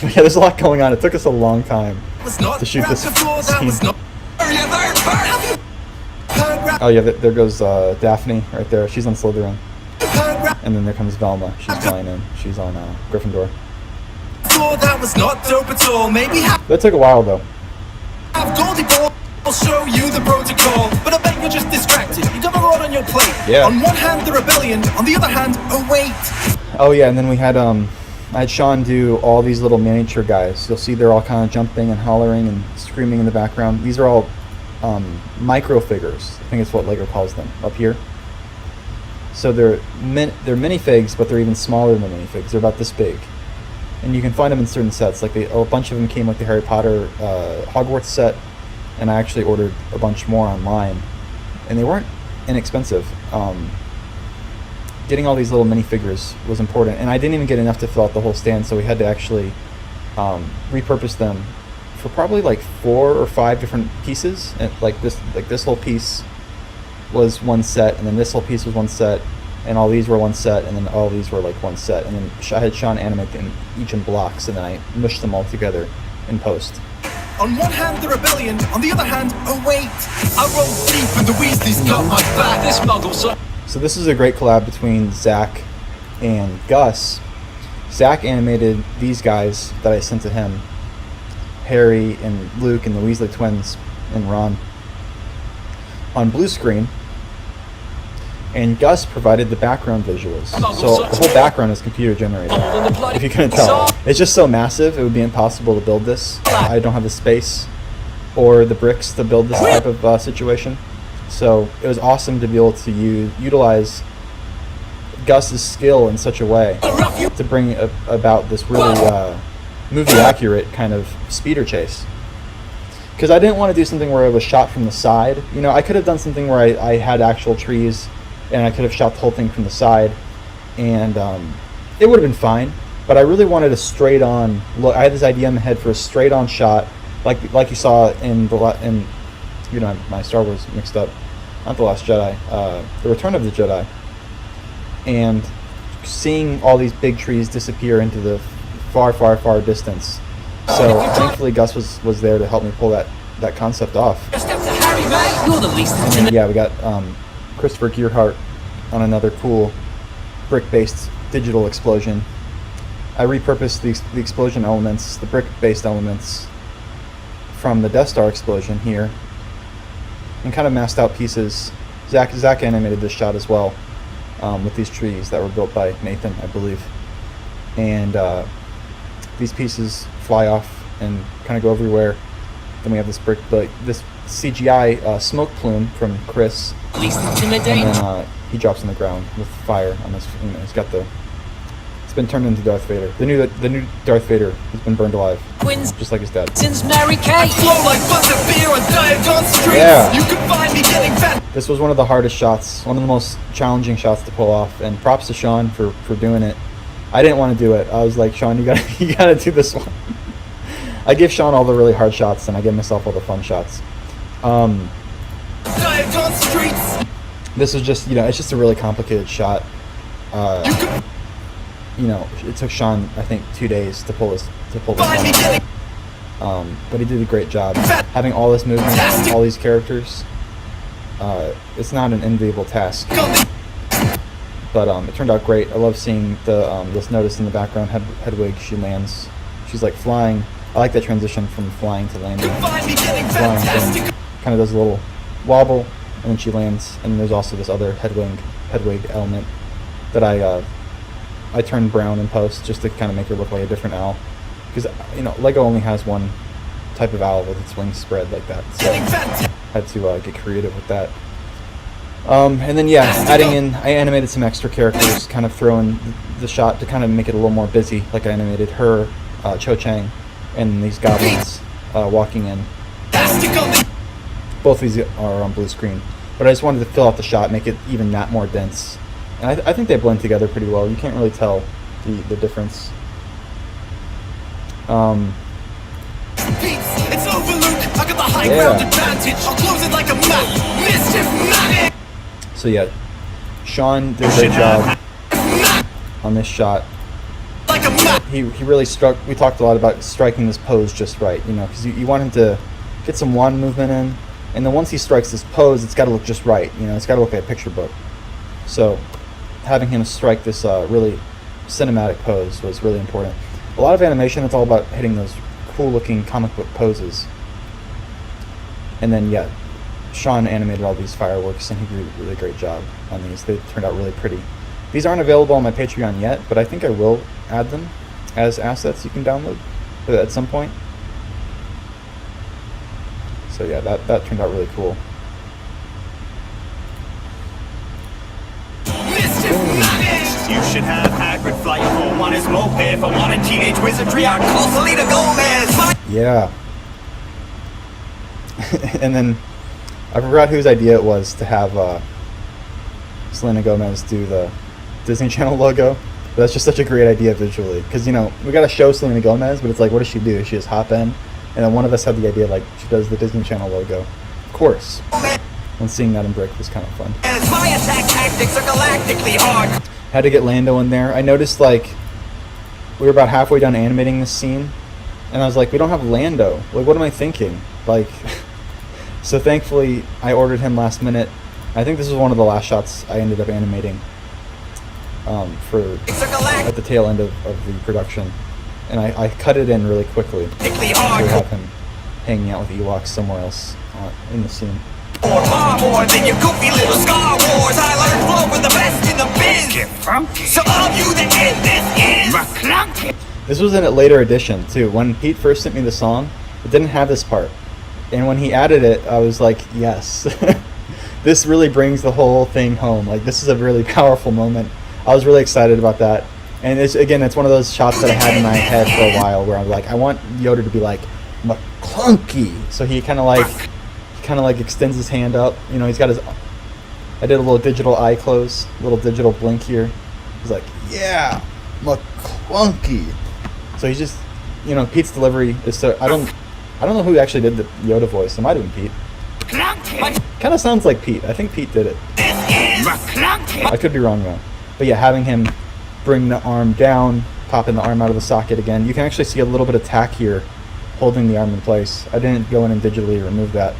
Yeah, there's a lot going on. It took us a long time to shoot this scene. Oh yeah, there goes Daphne right there. She's on Slytherin. And then there comes Velma. She's flying in. She's on Gryffindor. that was not dope at all. Maybe That took a while though. have Goldie Ball. I'll show you the protocol, but I bet you're just distracted. You got a lot on your plate. Yeah. On one hand, the rebellion. On the other hand, oh wait. Oh yeah, and then we had I had Sean do all these little miniature guys. You'll see they're all kind of jumping and hollering and screaming in the background. These are all micro figures. I think it's what Lego calls them up here. So they're minifigs, but they're even smaller than minifigs. They're about this big, and you can find them in certain sets. Like a bunch of them came with the Harry Potter Hogwarts set, and I actually ordered a bunch more online, and they weren't inexpensive. Getting all these little minifigures was important, and I didn't even get enough to fill out the whole stand, so we had to actually repurpose them for probably like 4 or 5 different pieces. And like this whole piece was one set, and then this whole piece was one set, and all these were one set, and then all these were like one set, and then I had Sean animate them each in blocks, and then I mushed them all together in post. On one hand, the rebellion. On the other hand, oh wait. I roll deep and the Weasleys got my back. This muggle's So this is a great collab between Zach and Gus. Zach animated these guys that I sent to him, Harry and Luke and the Weasley twins and Ron on blue screen, and Gus provided the background visuals. So the whole background is computer generated. If you couldn't tell, it's just so massive, it would be impossible to build this. I don't have the space or the bricks to build this type of situation. So it was awesome to be able to utilize Gus's skill in such a way to bring about this really movie accurate kind of speeder chase. Because I didn't want to do something where it was shot from the side. You know, I could have done something where I had actual trees and I could have shot the whole thing from the side, and it would have been fine. But I really wanted a straight on look. I had this idea in my head for a straight on shot, like you saw in my Star Wars mixed up, not The Last Jedi, The Return of the Jedi, and seeing all these big trees disappear into the far, far, far distance. So thankfully Gus was there to help me pull that concept off. And yeah, we got Christopher Gearhart on another cool brick-based digital explosion. I repurposed the explosion elements, the brick-based elements from the Death Star explosion here, and kind of masked out pieces. Zach animated this shot as well, with these trees that were built by Nathan, I believe. And these pieces fly off and kind of go everywhere. Then we have this this CGI smoke plume from Chris, and then he drops on the ground with fire on his. He's got it's been turned into Darth Vader. The new Darth Vader has been burned alive, just like his dad. Yeah. You can find me getting fat. This was one of the hardest shots, one of the most challenging shots to pull off, and props to Sean for doing it. I didn't want to do it. I was like, Sean, you gotta do this one. I give Sean all the really hard shots, and I give myself all the fun shots. This was just, it's just a really complicated shot. It took Sean, I think, 2 days to pull this one. But he did a great job. Having all this movement, all these characters, it's not an enviable task. But it turned out great. I love seeing this notice in the background, Hedwig, she lands. She's like flying. I like that transition from flying to landing. Flying thing kind of does a little wobble, and then she lands. And there's also this other Hedwig element that I turned brown in post just to kind of make her look like a different owl. Because, Lego only has one type of owl with its wings spread like that. So I had to get creative with that. And then adding in, I animated some extra characters, kind of throwing the shot to kind of make it a little more busy. Like I animated her, Cho Chang, and these goblins walking in. Both of these are on blue screen, but I just wanted to fill out the shot, make it even that more dense. And I think they blend together pretty well. You can't really tell the difference. It's over, Luke. I got the high ground advantage. I'll close it like a map. Mischief Manic. So yeah, Sean did a great job on this shot. Like a map. He really struck. We talked a lot about striking this pose just right, because you want him to get some wand movement in, and then once he strikes this pose, it's got to look just right. It's got to look like a picture book. So having him strike this really cinematic pose was really important. A lot of animation, it's all about hitting those cool-looking comic book poses. And then, Sean animated all these fireworks, and he did a really great job on these. They turned out really pretty. These aren't available on my Patreon yet, but I think I will add them as assets you can download at some point. So yeah, that turned out really cool. You should have Hagrid fly your home on his moped for wanting teenage wizardry on Selena Gomez. Yeah. And then I forgot whose idea it was to have Selena Gomez do the Disney Channel logo. But that's just such a great idea visually. Because, we got to show Selena Gomez, but it's like, what does she do? She just hop in. And then one of us had the idea, like, she does the Disney Channel logo. Of course. And seeing that in Brick was kind of fun. My attack tactics are galactically hard. Had to get Lando in there. I noticed, we were about halfway done animating this scene. And I was like, we don't have Lando. What am I thinking? So thankfully, I ordered him last minute. I think this was one of the last shots I ended up animating at the tail end of the production. and I cut it in really quickly. Particularly We hard. have him hanging out with Ewoks somewhere else in the scene. Far more than your goofy little Star Wars. I learned flow with the best in the biz. So all you that get this is McClunky. This was in a later edition too. When Pete first sent me the song, it didn't have this part, and when he added it, I was like, yes, this really brings the whole thing home. Like, this is a really powerful moment. I was really excited about that, and it's one of those shots that I had in my head for a while, where I'm like, I want Yoda to be like McClunky. So he kind of like extends his hand up. You know, he's got his. I did a little digital eye close, a little digital blink here. He's like, yeah, McClunky. So he's just, you know, Pete's delivery is so. I don't know who actually did the Yoda voice. It might have been Pete. Kind of sounds like Pete. I think Pete did it. I could be wrong though. But yeah, having him bring the arm down, popping the arm out of the socket again. You can actually see a little bit of tack here, holding the arm in place. I didn't go in and digitally remove that.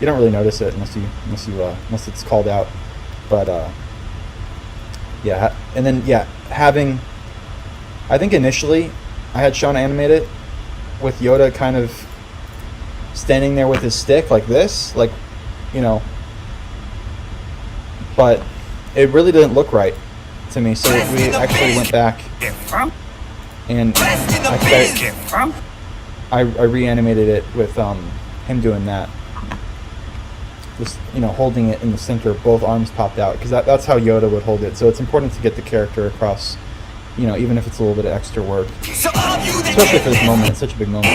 You don't really notice it unless it's called out. But yeah, and then yeah, having. I think initially, I had Sean animate it with Yoda kind of standing there with his stick like this, like, you know. But it really didn't look right to me, so we actually went back and I reanimated it with him doing that. Just, you know, holding it in the center, both arms popped out, because that's how Yoda would hold it. So it's important to get the character across, you know, even if it's a little bit of extra work. Especially for this moment, it's such a big moment.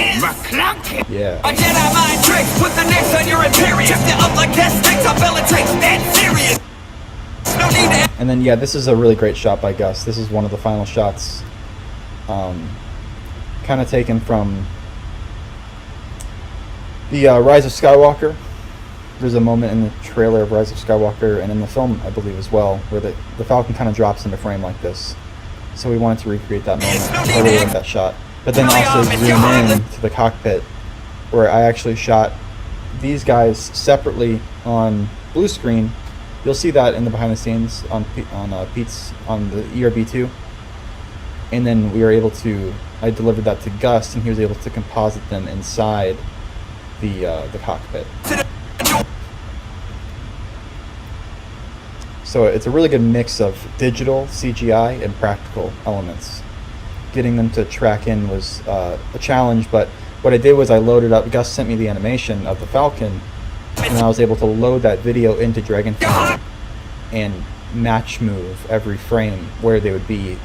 Yeah. I Jedi mind tricks, put the next on your Imperium. Shift it up like test sticks on Bellatrix, that's serious. No need to. And then yeah, this is a really great shot by Gus. This is one of the final shots, kind of taken from the Rise of Skywalker. There's a moment in the trailer of Rise of Skywalker, and in the film, I believe, as well, where the Falcon kind of drops into frame like this. So we wanted to recreate that moment. I really like that shot. But then also zoom in to the cockpit, where I actually shot these guys separately on blue screen. You'll see that in the behind the scenes on Pete's on the ERB2. And then we were able to. I delivered that to Gus, and he was able to composite them inside the cockpit. So it's a really good mix of digital, CGI, and practical elements. Getting them to track in was a challenge, but what I did was I loaded up. Gus sent me the animation of the Falcon, and I was able to load that video into Dragonfly and match move every frame where they would be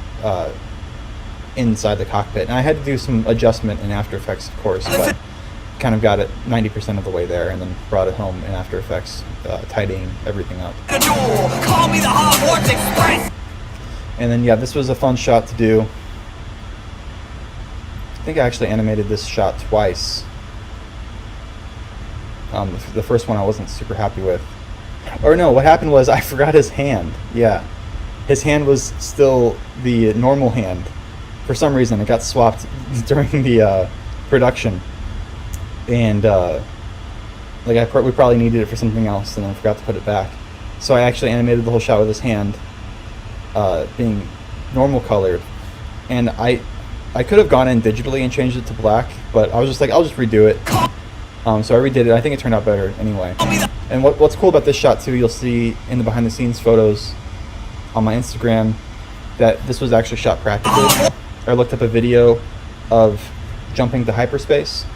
inside the cockpit. And I had to do some adjustment in After Effects, of course, but kind of got it 90% of the way there, and then brought it home in After Effects, tidying everything up. Call me the Hogwarts Express. And then yeah, this was a fun shot to do. I think I actually animated this shot twice. The first one I wasn't super happy with. Or no, what happened was I forgot his hand. Yeah, his hand was still the normal hand. For some reason, it got swapped during the production. And we probably needed it for something else, and then I forgot to put it back. So I actually animated the whole shot with his hand being normal colored, and I could have gone in digitally and changed it to black, but I was just like, I'll just redo it. So I redid it. I think it turned out better anyway. And what's cool about this shot too, you'll see in the behind the scenes photos on my Instagram that this was actually shot practically. I looked up a video of jumping to hyperspace,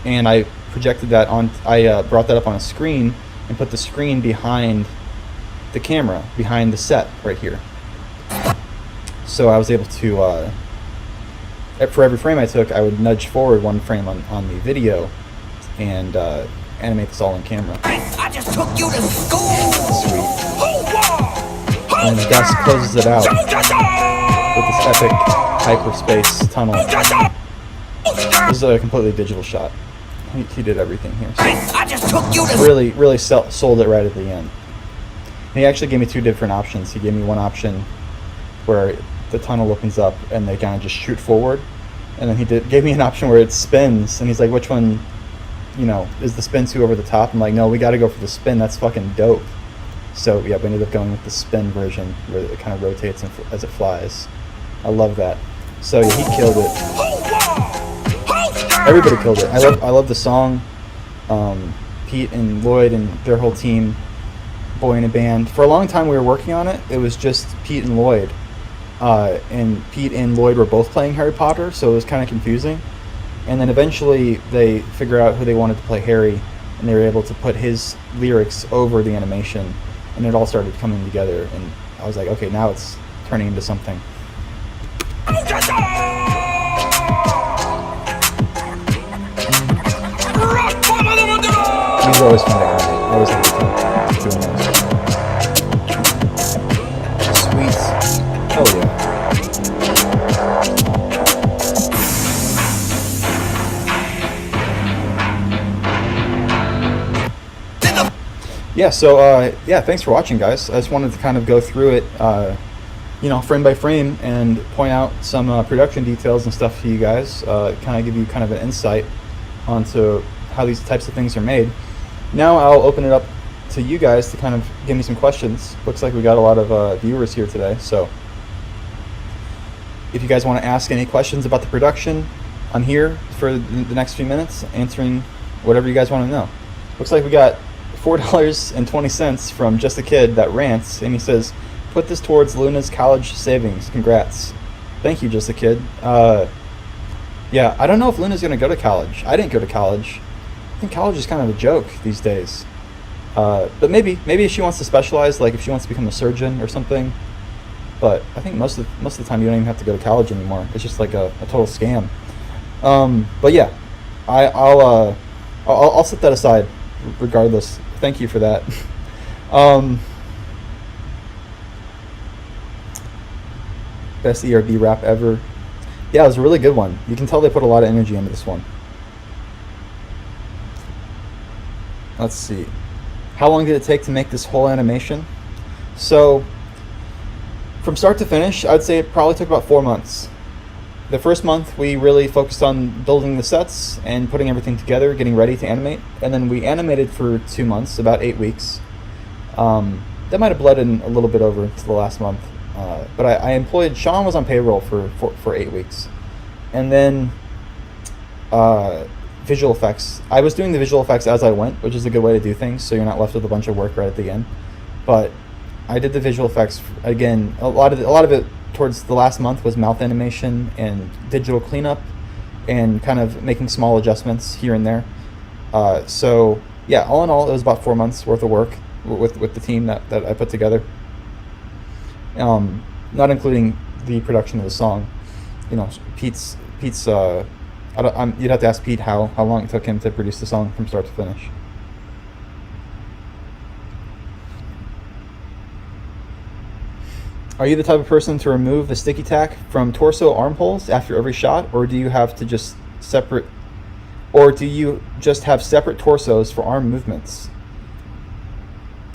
and I projected that on. I brought that up on a screen and put the screen behind the camera, behind the set right here. So I was able to, for every frame I took, I would nudge forward one frame on the video and animate this all in camera. I just took you to school. Sweet. And then Gus closes it out with this epic hyperspace tunnel. This is a completely digital shot. He did everything here. So I just took you to really sold it right at the end. And he actually gave me two different options. He gave me one option where the tunnel opens up and they kind of just shoot forward, and then he gave me an option where it spins, and he's like, which one, you know, is the spin too over the top? I'm like, no, we got to go for the spin. That's fucking dope. So yeah, we ended up going with the spin version where it kind of rotates as it flies. I love that. So yeah, he killed it. Everybody killed it. I love the song. Pete and Lloyd and their whole team, boy in a band. For a long time we were working on it. It was just Pete and Lloyd. And Pete and Lloyd were both playing Harry Potter, so it was kind of confusing. And then eventually they figured out who they wanted to play Harry, and they were able to put his lyrics over the animation, and it all started coming together. And I was like, okay, now it's turning into something. These are always fun to animate. I always have fun doing those. Sweet. Oh yeah. Yeah, so yeah, thanks for watching, guys. I just wanted to kind of go through it, you know, frame by frame, and point out some production details and stuff to you guys, kind of give you kind of an insight onto how these types of things are made. Now I'll open it up to you guys to kind of give me some questions. Looks like we got a lot of viewers here today, so if you guys want to ask any questions about the production, I'm here for the next few minutes answering whatever you guys want to know. Looks like we got $4.20 from Just a Kid that rants, and he says, put this towards Luna's college savings. Congrats. Thank you, Just a Kid. Yeah, I don't know if Luna's going to go to college. I didn't go to college. I think college is kind of a joke these days. But maybe if she wants to specialize, like if she wants to become a surgeon or something. But I think most of the time you don't even have to go to college anymore. It's just like a total scam. But yeah, I'll set that aside regardless. Thank you for that. Best ERB rap ever. Yeah, it was a really good one. You can tell they put a lot of energy into this one. Let's see. How long did it take to make this whole animation? So, from start to finish, I'd say it probably took about 4 months. The first month, we really focused on building the sets and putting everything together, getting ready to animate. And then we animated for 2 months, about 8 weeks. That might have bled in a little bit over to the last month. But I employed, Sean was on payroll for 8 weeks. And then visual effects. I was doing the visual effects as I went, which is a good way to do things, so you're not left with a bunch of work right at the end. But I did the visual effects, again, a lot of it towards the last month was mouth animation and digital cleanup and kind of making small adjustments here and there. So yeah, all in all, it was about 4 months worth of work with the team that I put together. Not including the production of the song. You know, Pete's you'd have to ask Pete how long it took him to produce the song from start to finish. Are you the type of person to remove the sticky tack from torso armholes after every shot, or do you have to just separate, or do you just have separate torsos for arm movements?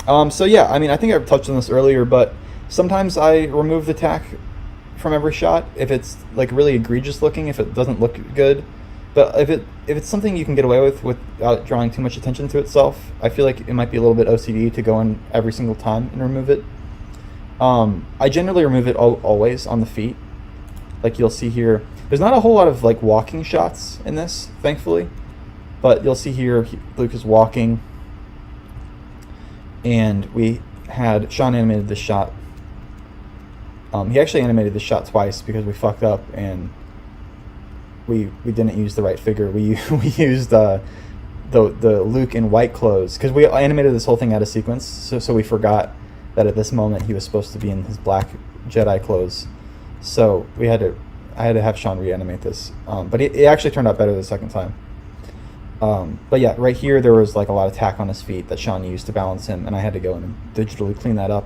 So yeah, I mean, I think I touched on this earlier, but sometimes I remove the tack from every shot if it's like really egregious looking, if it doesn't look good. But if it's something you can get away with without drawing too much attention to itself, I feel like it might be a little bit OCD to go in every single time and remove it. I generally remove it always on the feet. Like you'll see here, there's not a whole lot of like walking shots in this, thankfully, but you'll see here Luke is walking, and we had Sean animated this shot. He actually animated this shot twice because we fucked up and we didn't use the right figure. We used the Luke in white clothes because we animated this whole thing out of sequence, so we forgot that at this moment he was supposed to be in his black Jedi clothes. So I had to have Sean reanimate this, but it actually turned out better the second time. But yeah, right here there was like a lot of tack on his feet that Sean used to balance him, and I had to go in and digitally clean that up.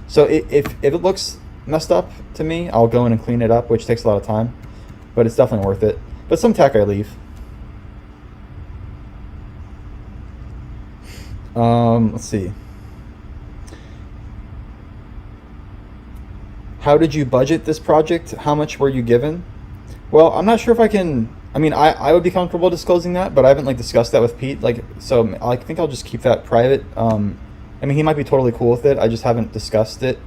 So if it looks messed up to me, I'll go in and clean it up, which takes a lot of time, but it's definitely worth it. But some tack I leave. Let's see. How did you budget this project? How much were you given? Well, I'm not sure if I can. I mean, I would be comfortable disclosing that, but I haven't like discussed that with Pete. Like, so I think I'll just keep that private. I mean, he might be totally cool with it. I just haven't discussed it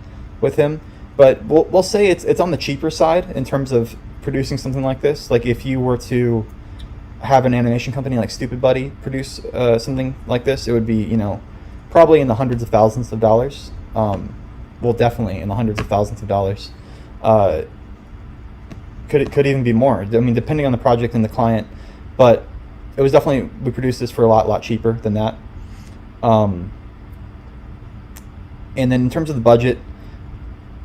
with him. But we'll say it's on the cheaper side in terms of producing something like this. Like if you were to have an animation company like Stupid Buddy produce something like this, it would be, you know, probably in the hundreds of thousands of dollars. Well, definitely in the hundreds of thousands of dollars. Could even be more. I mean, depending on the project and the client. But it was definitely, we produced this for a lot cheaper than that. And then in terms of the budget,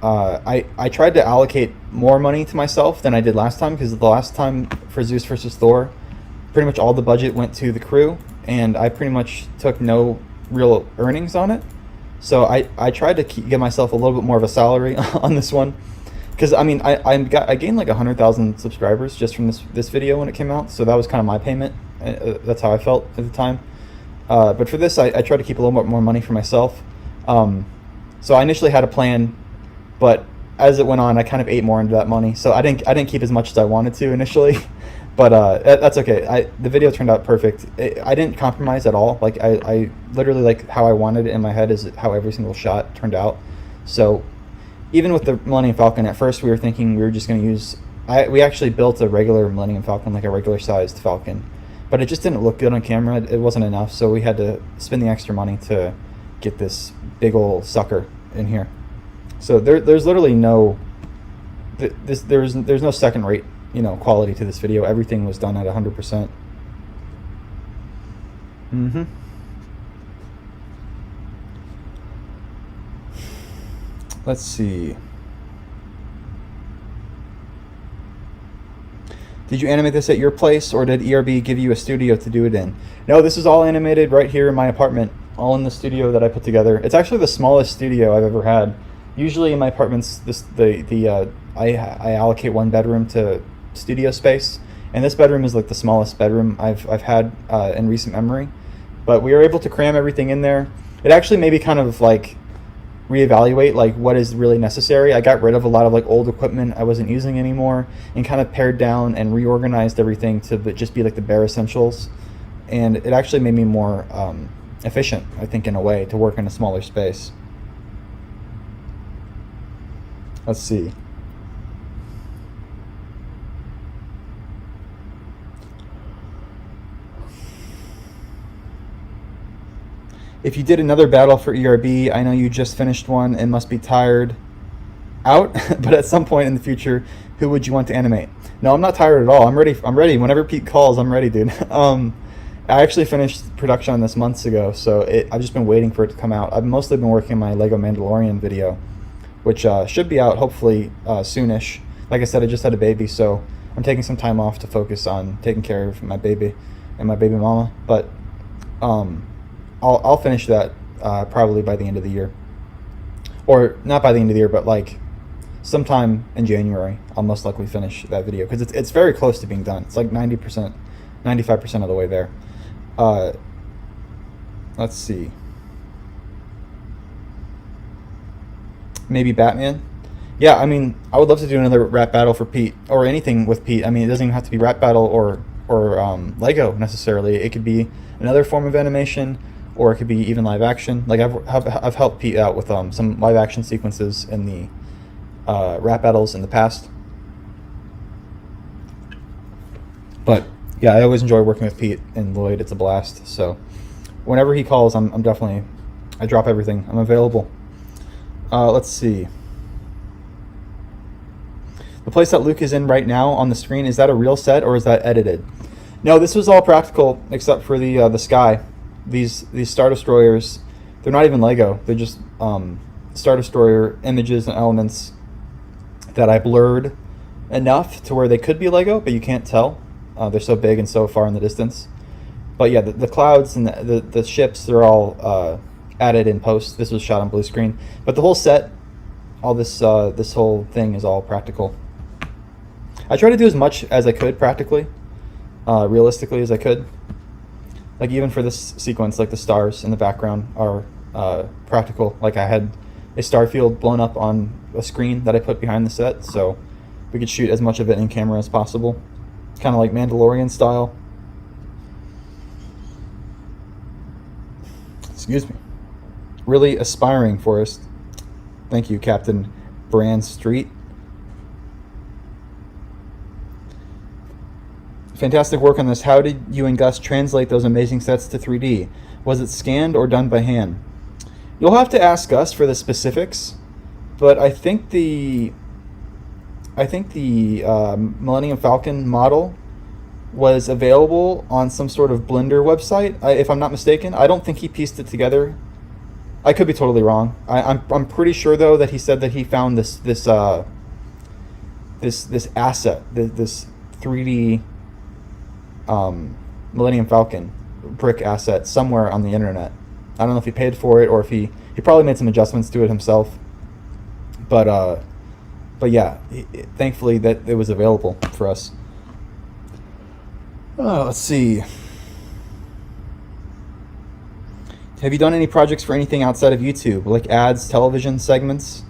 I tried to allocate more money to myself than I did last time, because the last time for Zeus versus Thor, pretty much all the budget went to the crew, and I pretty much took no real earnings on it. So I tried to give myself a little bit more of a salary on this one, because I mean I gained like 100,000 subscribers just from this video when it came out, so that was kind of my payment. That's how I felt at the time. But for this, I tried to keep a little bit more money for myself. So I initially had a plan, but as it went on, I kind of ate more into that money. So I didn't keep as much as I wanted to initially, but that's okay. The video turned out perfect. I didn't compromise at all. Like I literally, like how I wanted it in my head is how every single shot turned out. So even with the Millennium Falcon, at first we were thinking we were just going to use. We actually built a regular Millennium Falcon, like a regular sized Falcon, but it just didn't look good on camera. It wasn't enough, so we had to spend the extra money to get this big old sucker in here. So there's literally no, there's no second rate, you know, quality to this video. Everything was done at 100%. Let's see. Did you animate this at your place, or did ERB give you a studio to do it in? No, this is all animated right here in my apartment, all in the studio that I put together. It's actually the smallest studio I've ever had. Usually in my apartments, I allocate one bedroom to studio space, and this bedroom is like the smallest bedroom I've had in recent memory. But we were able to cram everything in there. It actually made me kind of like reevaluate like what is really necessary. I got rid of a lot of like old equipment I wasn't using anymore, and kind of pared down and reorganized everything to just be like the bare essentials. And it actually made me more efficient, I think, in a way, to work in a smaller space. Let's see. If you did another battle for ERB, I know you just finished one and must be tired out, but at some point in the future, who would you want to animate? No, I'm not tired at all. I'm ready. Whenever Pete calls, I'm ready, dude. I actually finished production on this months ago, so I've just been waiting for it to come out. I've mostly been working on my Lego Mandalorian video, which should be out hopefully soonish. Like I said, I just had a baby, so I'm taking some time off to focus on taking care of my baby and my baby mama. But I'll finish that probably by the end of the year, or not by the end of the year, but like sometime in January. I'll most likely finish that video because it's very close to being done. It's like 90%, 95% of the way there. Let's see. Maybe Batman. Yeah, I mean, I would love to do another rap battle for Pete, or anything with Pete. I mean, it doesn't even have to be rap battle or Lego necessarily. It could be another form of animation, or it could be even live action. Like I've helped Pete out with some live action sequences in the rap battles in the past. But yeah, I always enjoy working with Pete and Lloyd. It's a blast. So whenever he calls, I'm definitely, I drop everything. I'm available. Let's see. The place that Luke is in right now on the screen, is that a real set or is that edited? No, this was all practical except for the sky. These Star Destroyers, they're not even Lego. They're just Star Destroyer images and elements that I blurred enough to where they could be Lego, but you can't tell. They're so big and so far in the distance. But yeah, the clouds and the ships, they're all added in post. This was shot on blue screen. But the whole set, all this this whole thing is all practical. I try to do as much as I could practically, realistically as I could. Like even for this sequence, like the stars in the background are practical. Like I had a star field blown up on a screen that I put behind the set, so we could shoot as much of it in camera as possible. Kind of like Mandalorian style. Excuse me. Really aspiring, Forrest. Thank you, Captain Brand Street. Fantastic work on this. How did you and Gus translate those amazing sets to 3D? Was it scanned or done by hand? You'll have to ask Gus for the specifics, but I think the Millennium Falcon model was available on some sort of Blender website, if I'm not mistaken. I don't think he pieced it together. I could be totally wrong. I'm pretty sure though that he said that he found this asset, this 3D Millennium Falcon brick asset somewhere on the internet. I don't know if he paid for it or if he probably made some adjustments to it himself. But yeah, thankfully that it was available for us. Let's see. Have you done any projects for anything outside of YouTube, like ads, television segments?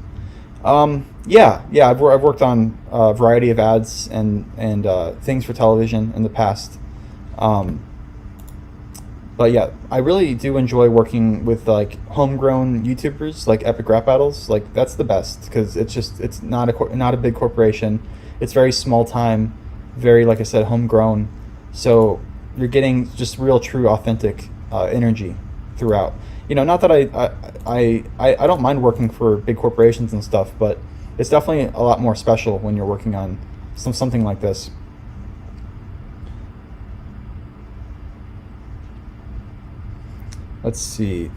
Yeah. I've worked on a variety of ads and things for television in the past. But yeah, I really do enjoy working with like homegrown YouTubers, like Epic Rap Battles. Like that's the best because it's not a big corporation. It's very small time, very, like I said, homegrown. So you're getting just real, true, authentic energy throughout. You know, not that I don't mind working for big corporations and stuff, but it's definitely a lot more special when you're working on something like this. Let's see.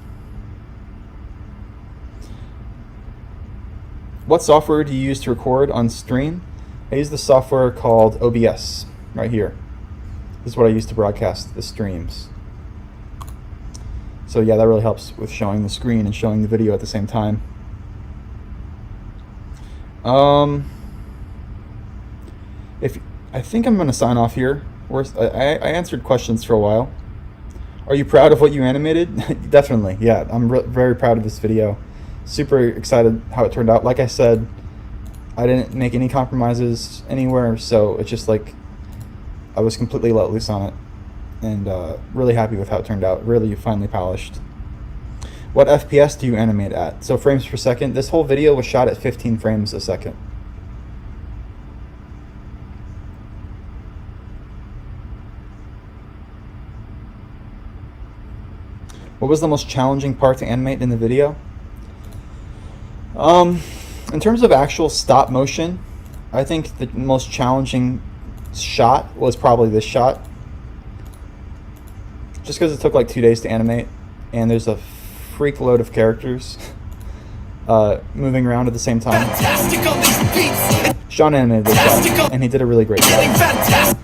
What software do you use to record on stream? I use the software called OBS right here. This is what I use to broadcast the streams. So yeah, that really helps with showing the screen and showing the video at the same time. I think I'm going to sign off here. I answered questions for a while. Are you proud of what you animated? Definitely, yeah. I'm very proud of this video. Super excited how it turned out. Like I said, I didn't make any compromises anywhere, so it's just like I was completely let loose on it. And really happy with how it turned out. Really finely polished. What FPS do you animate at? So frames per second. This whole video was shot at 15 frames a second. What was the most challenging part to animate in the video? In terms of actual stop motion, I think the most challenging shot was probably this shot. Just because it took like 2 days to animate, and there's a freak load of characters moving around at the same time. Sean animated this shot, and he did a really great job.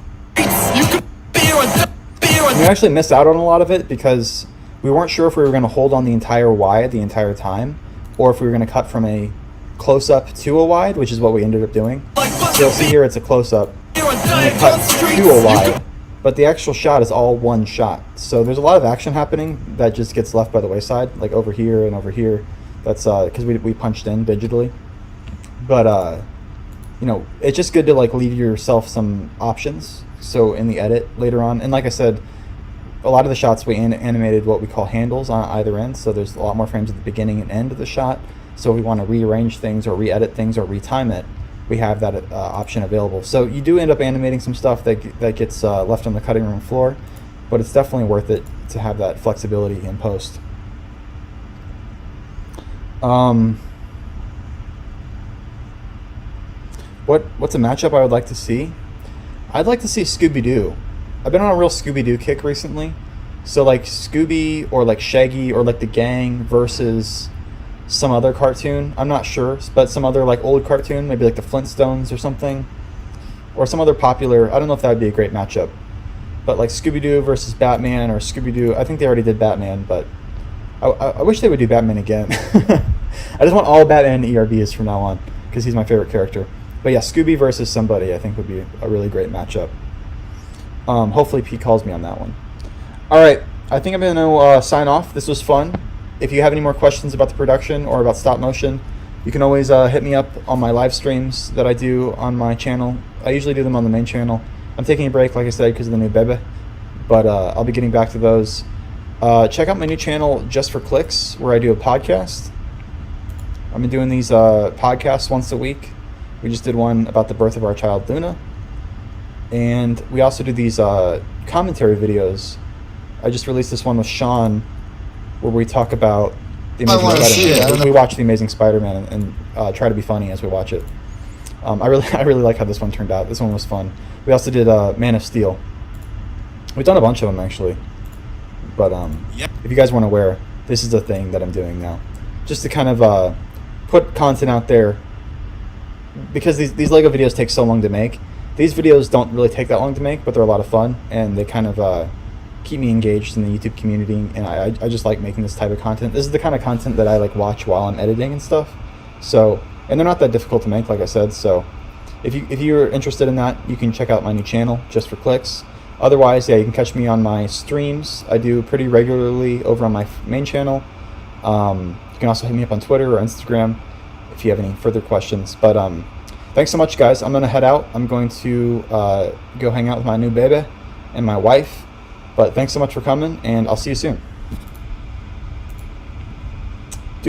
We actually missed out on a lot of it because we weren't sure if we were going to hold on the entire wide the entire time, or if we were going to cut from a close-up to a wide, which is what we ended up doing. So you'll see here it's a close-up, and we cut to a wide, but the actual shot is all one shot. So there's a lot of action happening that just gets left by the wayside, like over here and over here. That's because we punched in digitally. But you know, it's just good to like leave yourself some options. So in the edit later on, and like I said, a lot of the shots we animated what we call handles on either end, so there's a lot more frames at the beginning and end of the shot. So if we want to rearrange things or re-edit things or retime it, we have that option available. So you do end up animating some stuff that gets left on the cutting room floor, but it's definitely worth it to have that flexibility in post. What's a matchup I would like to see? I'd like to see Scooby-Doo. I've been on a real Scooby-Doo kick recently. So like Scooby or like Shaggy or like the Gang versus some other cartoon. I'm not sure, but some other like old cartoon, maybe like the Flintstones or something. Or some other popular, I don't know if that would be a great matchup. But like Scooby-Doo versus Batman or Scooby-Doo, I think they already did Batman, but I wish they would do Batman again. I just want all Batman ERBs from now on because he's my favorite character. But yeah, Scooby versus somebody I think would be a really great matchup. Hopefully Pete calls me on that one. Alright, I think I'm going to sign off. This was fun. If you have any more questions about the production or about stop motion, you can always hit me up on my live streams that I do on my channel. I usually do them on the main channel. I'm taking a break, like I said, because of the new bebe. But I'll be getting back to those. Check out my new channel, Just for Clicks, where I do a podcast. I've been doing these podcasts once a week. We just did one about the birth of our child, Luna. And we also do these commentary videos. I just released this one with Sean where we talk about the Amazing Spider-Man. We watch The Amazing Spider-Man and try to be funny as we watch it. I really like how this one turned out. This one was fun. We also did Man of Steel. We've done a bunch of them actually. But if you guys weren't aware, this is the thing that I'm doing now. Just to kind of put content out there. Because these LEGO videos take so long to make. These videos don't really take that long to make, but they're a lot of fun. And they kind of keep me engaged in the YouTube community. And I just like making this type of content. This is the kind of content that I like watch while I'm editing and stuff. So, and they're not that difficult to make, like I said. So if you're interested in that, you can check out my new channel, Just for Clicks. Otherwise, yeah, you can catch me on my streams. I do pretty regularly over on my main channel. You can also hit me up on Twitter or Instagram if you have any further questions. But thanks so much, guys. I'm going to head out. I'm going to go hang out with my new baby and my wife. But thanks so much for coming, and I'll see you soon.